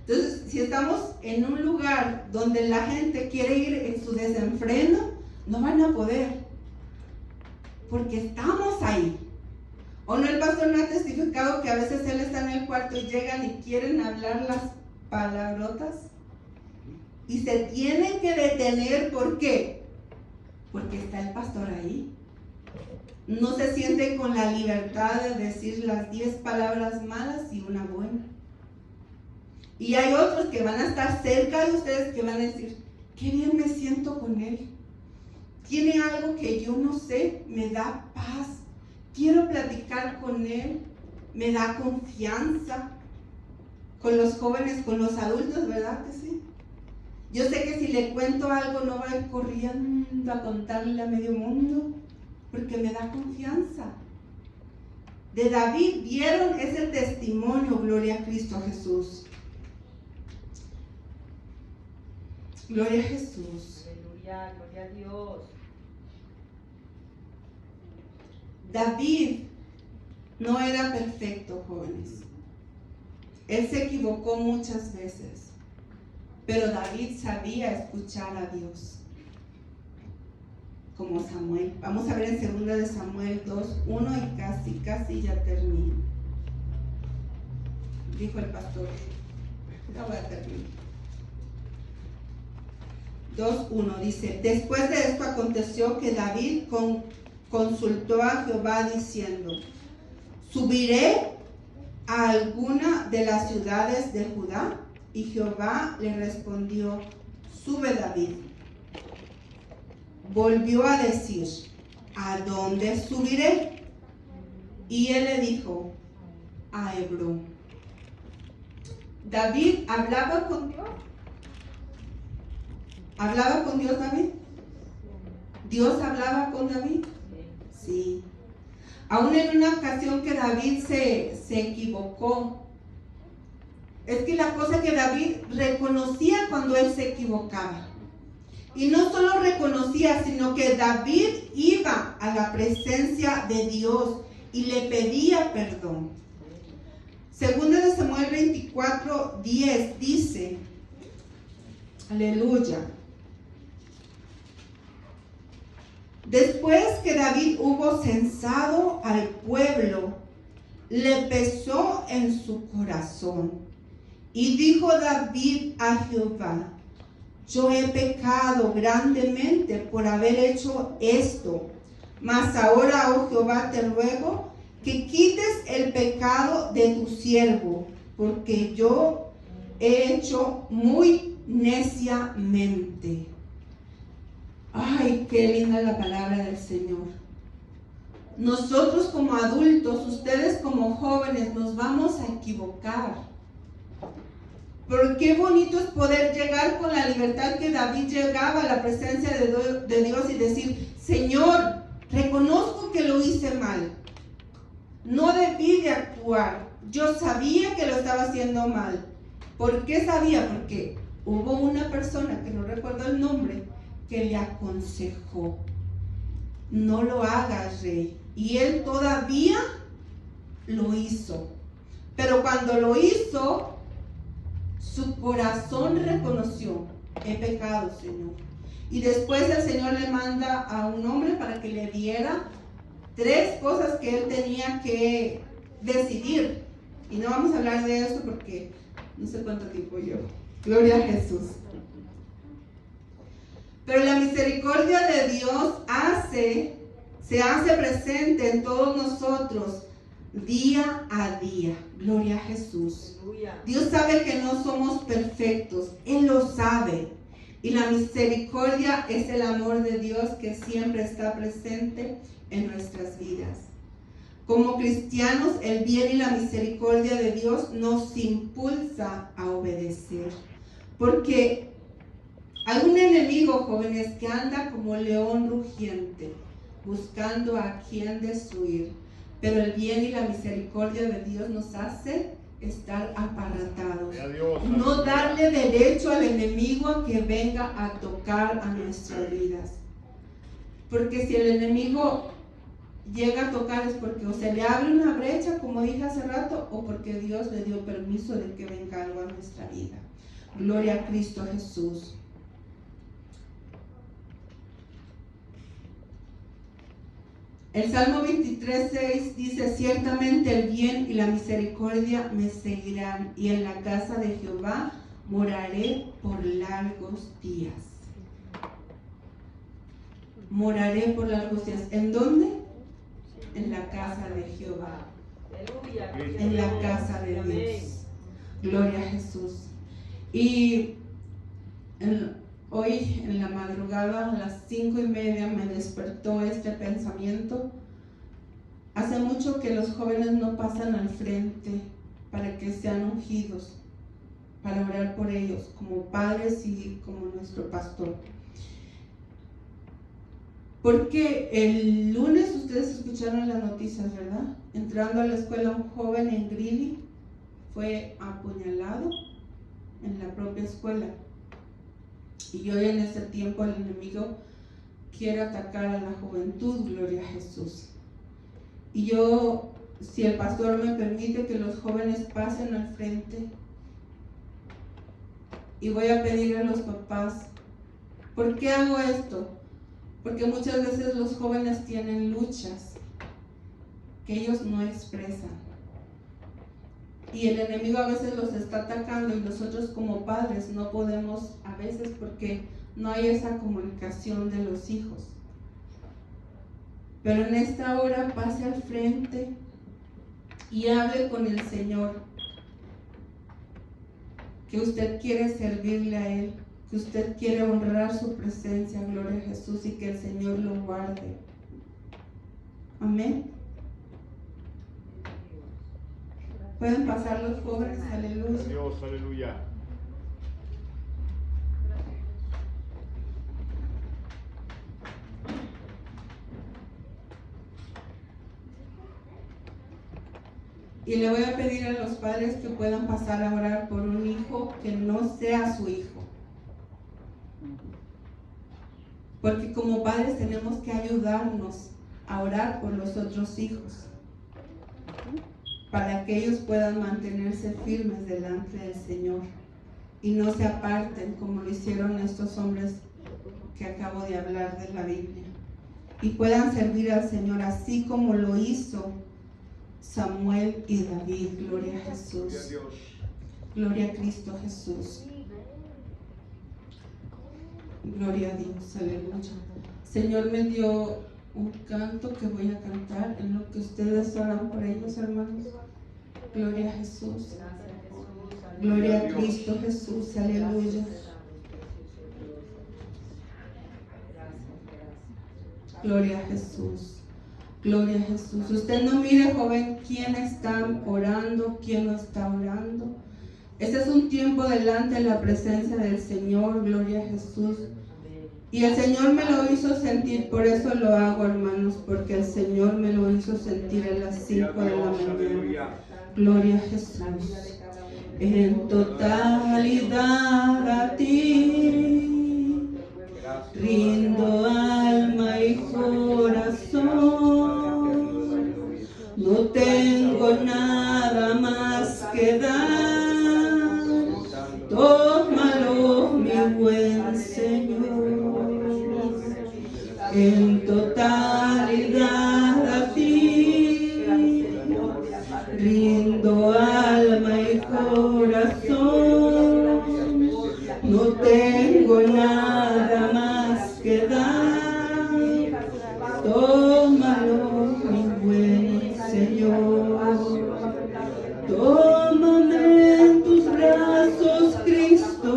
Entonces, si estamos en un lugar donde la gente quiere ir en su desenfreno, no van a poder, porque estamos ahí. ¿O no el pastor no ha testificado que a veces él está en el cuarto y llegan y quieren hablar las palabrotas? Y se tienen que detener, ¿por qué? Porque está el pastor ahí. No se sienten con la libertad de decir las 10 palabras malas y una buena. Y hay otros que van a estar cerca de ustedes que van a decir, qué bien me siento con él. Tiene algo que yo no sé, me da paz. Quiero platicar con él, me da confianza. Con los jóvenes, con los adultos, ¿verdad que sí? Yo sé que si le cuento algo no va a ir corriendo a contarle a medio mundo, porque me da confianza. De David vieron ese testimonio, gloria a Cristo Jesús. Gloria a Jesús. Aleluya, gloria a Dios. David no era perfecto, jóvenes. Él se equivocó muchas veces, pero David sabía escuchar a Dios, como Samuel. Vamos a ver en 2 de Samuel 2:1 y casi ya termino. Dijo el pastor, ya voy a terminar. 2:1 dice, después de esto aconteció que David consultó a Jehová diciendo, ¿subiré a alguna de las ciudades de Judá? Y Jehová le respondió, sube David. Volvió a decir, ¿a dónde subiré? Y él le dijo, a Hebrón. David hablaba con Dios. ¿Hablaba con Dios David? ¿Dios hablaba con David? Sí. Aún en una ocasión que David se equivocó. Es que la cosa que David reconocía cuando él se equivocaba. Y no solo reconocía, sino que David iba a la presencia de Dios y le pedía perdón. 2 de Samuel 24:10 dice, aleluya. Después que David hubo censado al pueblo, le pesó en su corazón. Y dijo David a Jehová, yo he pecado grandemente por haber hecho esto. Mas ahora, oh Jehová, te ruego que quites el pecado de tu siervo, porque yo he hecho muy neciamente. Ay, qué linda la palabra del Señor. Nosotros como adultos, ustedes como jóvenes, nos vamos a equivocar. Pero qué bonito es poder llegar con la libertad que David llegaba a la presencia de Dios y decir, Señor, reconozco que lo hice mal. No debí de actuar. Yo sabía que lo estaba haciendo mal. ¿Por qué sabía? Porque hubo una persona, que no recuerdo el nombre, que le aconsejó, no lo hagas, rey. Y él todavía lo hizo. Pero cuando lo hizo, su corazón reconoció, he pecado, Señor. Y después el Señor le manda a un hombre para que le diera 3 cosas que él tenía que decidir. Y no vamos a hablar de eso porque no sé cuánto tiempo llevo. Gloria a Jesús. Pero la misericordia de Dios se hace presente en todos nosotros día a día. Gloria a Jesús. Aleluya. Dios sabe que no somos perfectos. Él lo sabe. Y la misericordia es el amor de Dios que siempre está presente en nuestras vidas. Como cristianos, el bien y la misericordia de Dios nos impulsa a obedecer. Porque hay un enemigo, jóvenes, que anda como león rugiente, buscando a quien destruir. Pero el bien y la misericordia de Dios nos hace estar apartados. No darle derecho al enemigo a que venga a tocar a nuestras vidas. Porque si el enemigo llega a tocar es porque o se le abre una brecha, como dije hace rato, o porque Dios le dio permiso de que venga algo a nuestra vida. Gloria a Cristo Jesús. El Salmo 23:6 dice: ciertamente el bien y la misericordia me seguirán, y en la casa de Jehová moraré por largos días. Moraré por largos días. ¿En dónde? En la casa de Jehová. En la casa de Dios. Gloria a Jesús. Y hoy en la madrugada, a las 5:30, me despertó este pensamiento. Hace mucho que los jóvenes no pasan al frente para que sean ungidos, para orar por ellos, como padres y como nuestro pastor. Porque el lunes ustedes escucharon las noticias, ¿verdad? Entrando a la escuela, un joven en Greeley fue apuñalado en la propia escuela. Y hoy en este tiempo el enemigo quiere atacar a la juventud, gloria a Jesús. Y yo, si el pastor me permite que los jóvenes pasen al frente, y voy a pedir a los papás, ¿por qué hago esto? Porque muchas veces los jóvenes tienen luchas que ellos no expresan. Y el enemigo a veces los está atacando y nosotros como padres no podemos a veces porque no hay esa comunicación de los hijos. Pero en esta hora pase al frente y hable con el Señor. Que usted quiere servirle a Él, que usted quiere honrar su presencia, gloria a Jesús, y que el Señor lo guarde. Amén. Pueden pasar los jóvenes, aleluya. Dios, aleluya. Y le voy a pedir a los padres que puedan pasar a orar por un hijo que no sea su hijo. Porque como padres tenemos que ayudarnos a orar por los otros hijos, para que ellos puedan mantenerse firmes delante del Señor y no se aparten como lo hicieron estos hombres que acabo de hablar de la Biblia, y puedan servir al Señor así como lo hizo Samuel y David. Gloria a Jesús. Gloria a Cristo Jesús. Gloria a Dios, aleluya. Señor me dio un canto que voy a cantar en lo que ustedes oran por ellos, hermanos. Gloria a Jesús. Gloria a Cristo Jesús, aleluya. Gloria a Jesús. Gloria a Jesús. Usted no mire, joven, quién está orando, quién no está orando. Este es un tiempo delante de la presencia del Señor, gloria a Jesús. Y el Señor me lo hizo sentir, por eso lo hago, hermanos, porque el Señor me lo hizo sentir a las 5 de la mañana. Gloria a Jesús. En totalidad a ti rindo alma y corazón. No tengo nada más que dar. Tómalo, mi buen Señor. En totalidad a ti rindo alma y corazón. No tengo nada más que dar. Tómalo, mi buen Señor. Tómame en tus brazos, Cristo.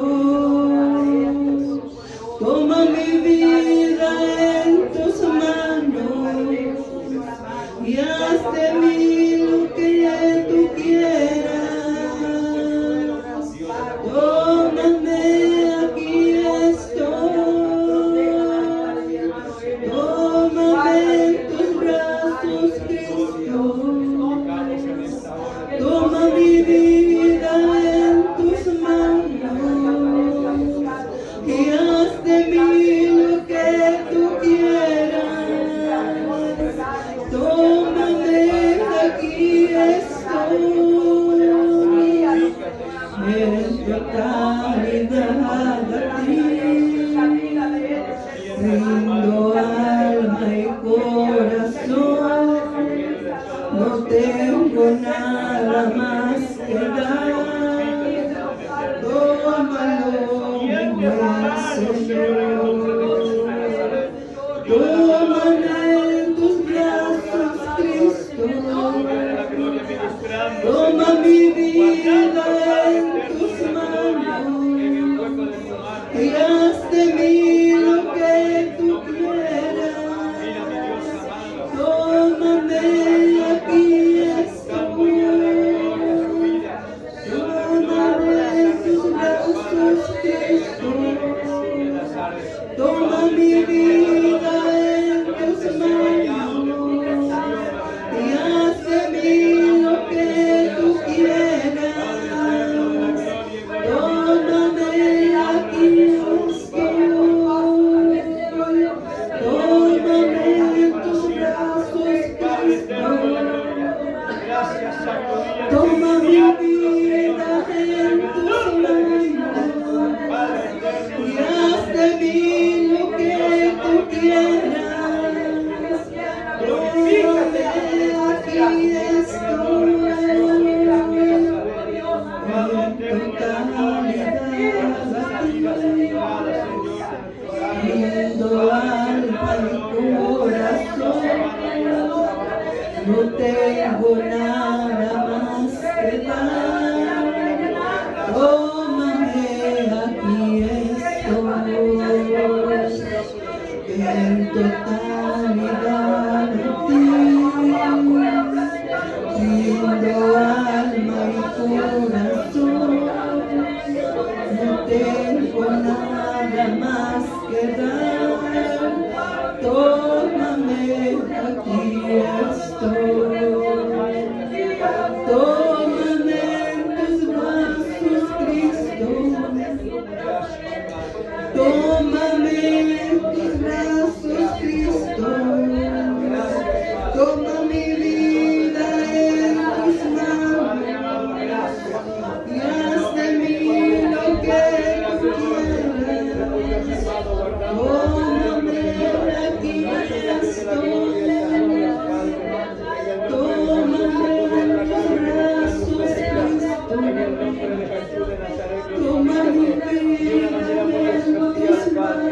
Toma mi vida en tus manos y y haz de mí lo que tú quieras. Tómame, aquí estoy. Tómame en tus brazos, Cristo. Toma mi vida en tus manos y haz de mí lo que tú quieras. Tómame, aquí estoy. En totalidad a ti rindo alma y corazón. No tengo nada más que dar. Tómalo, mi buen Señor. Tómame en tus brazos, Cristo. Toma mi vida en tus manos y haz de mí lo que tú quieras. Tómame, aquí estoy. Tómame en tus brazos, Cristo. Toma mi vida en tus manos y haz de mí lo que tú quieras. Tómame, aquí estoy. Tómame en tus brazos, Cristo. Toma mi vida en tus manos y haz de mí lo que tú quieras. Tómame, aquí estoy. En totalidad a ti rindo alma y corazón. No tengo nada más que dar. Tómame, aquí estoy. En totalidad a ti rindo alma y corazón. No tengo nada más que dar. Tómame, aquí estoy. Tómame en tus brazos, Cristo. Tómame en tus brazos, Cristo. Toma mi vida en tus manos y haz de mí lo que tú quieras. Tómame, aquí estoy. Tómame en tus brazos, Cristo. Toma mi vida en tus manos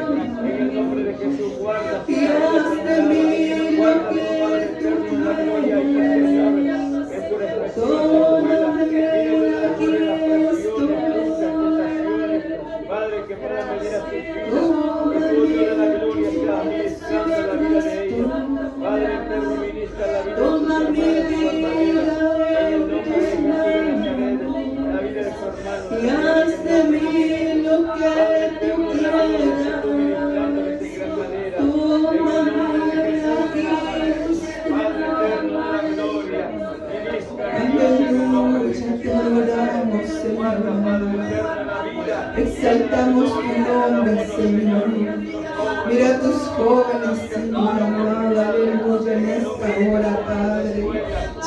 y haz de mí lo que tú quieras. Tómame, aquí estoy. Padre, que pueda venir a tus Tómame, Padre eterno, ministra la vida. toma mi vida en tus manos y haz de mí lo que tú quieras. Tómame, aquí aleluya, te adoramos, Señor. Exaltamos tu nombre, Señor. Mira a tus jóvenes, Señor amado, aleluya, en esta hora, Padre.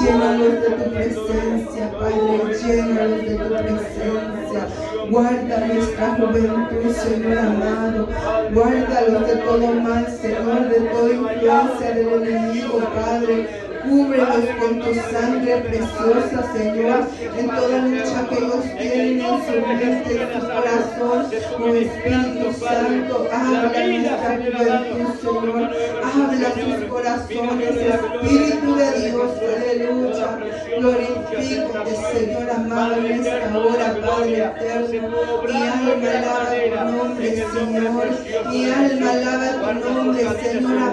Llénalos de tu presencia, Padre, llénalos de tu presencia. Guarda nuestra juventud, Señor amado. Guárdalos de todo mal, Señor, de toda influencia del enemigo, Padre. Cúbrelos con tu sangre preciosa, Señor, en toda lucha que ellos tienen en su mente, en su corazón. Oh Espíritu Santo, habla nuestra juventud, Señor. Habla sus corazones, Espíritu de Dios, aleluya. Glorifícate, Señor amado, en esta hora, Padre eterno. Mi alma alaba tu nombre, Señor. Mi alma alaba tu nombre, Señor.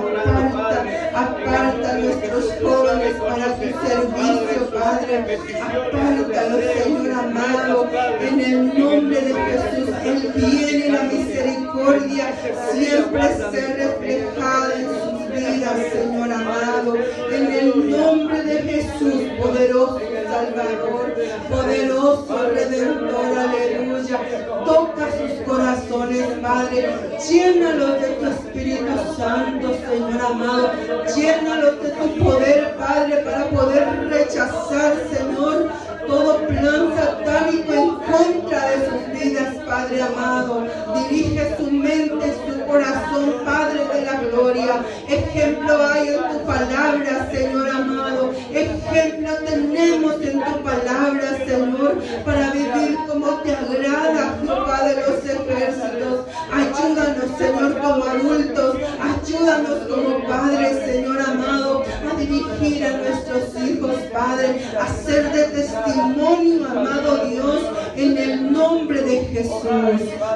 Aparta nuestros jóvenes, para tu servicio, Padre. Apártalo, Señor amado, en el nombre de Jesús. El bien y la misericordia siempre sea reflejada en sus vidas, Señor amado. En el nombre de Jesús, poderoso Salvador, poderoso Redentor, aleluya. Toca sus corazones, Padre. Llénalos de tu Espíritu Santo, Señor amado. Llénalos de tu poder, Padre, para poder rechazar, Señor, todo plan satánico en contra de sus vidas, Padre amado. Dirige su mente, su corazón, Padre de la gloria. Ejemplo hay en tu palabra, Señor amado. Ejemplo tenemos en tu palabra, Señor, para vivir como te agrada, Jehová de los ejércitos. Ayúdanos, Señor, como adultos. Ayúdanos como padres, Señor amado, a dirigir a nuestros hijos, Padre, a ser de testimonio, amado Dios, en el nombre de Jesús.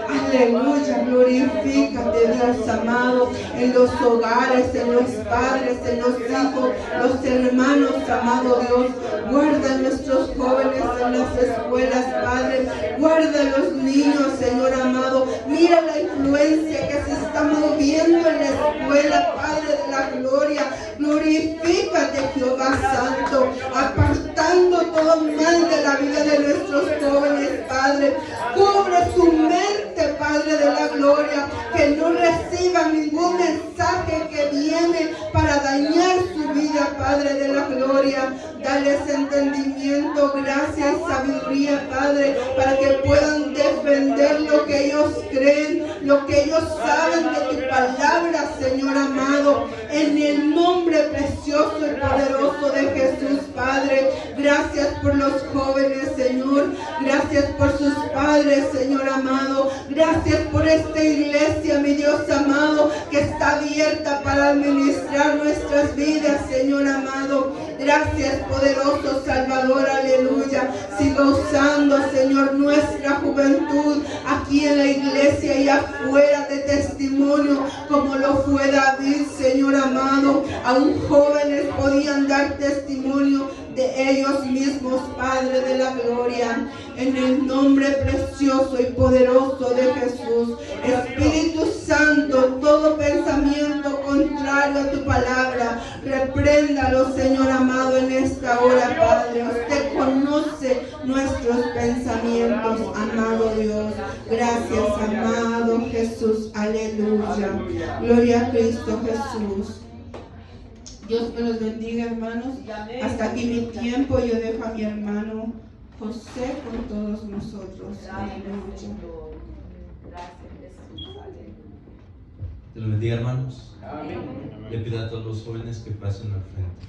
Aleluya, glorifícate, Dios amado, en los hogares, en los padres, en los hijos, los hermanos, amado Dios. Guarda a nuestros jóvenes en las escuelas, Padre. Guarda a los niños, Señor amado. Mira la influencia que se está moviendo en la escuela, Padre de la gloria. Glorifícate, Jehová Santo, apartando todo mal de la vida de nuestros jóvenes, Padre. Cubre su mente, Padre de la gloria, que no reciban ningún mensaje que viene para dañar su vida, Padre de la gloria. Dales entendimiento, gracia y sabiduría, Padre, para que puedan defender lo que ellos creen, lo que ellos saben de tu palabra, Señor amado, en el nombre precioso y poderoso de Jesús, Padre. Gracias por los jóvenes, Señor. Gracias por sus padres, Señor amado. Gracias por esta iglesia, mi Dios amado, que está abierta para administrar nuestras vidas, Señor amado. Gracias, poderoso Salvador, aleluya. Siga usando, Señor, nuestra juventud aquí en la iglesia y afuera de testimonio, como lo fue David, Señor amado. Aún jóvenes podían dar testimonio de ellos mismos, Padre de la gloria, en el nombre precioso y poderoso de Jesús. Espíritu Santo, todo pensamiento contrario a tu palabra, repréndalo, Señor amado, en esta hora, Padre. Usted conoce nuestros pensamientos, amado Dios. Gracias, amado Jesús, aleluya. Gloria a Cristo Jesús. Dios me los bendiga, hermanos. Hasta aquí mi tiempo. Yo dejo a mi hermano José con todos nosotros. Aleluya. Dios los bendiga, hermanos. Le pido a todos los jóvenes que pasen al frente.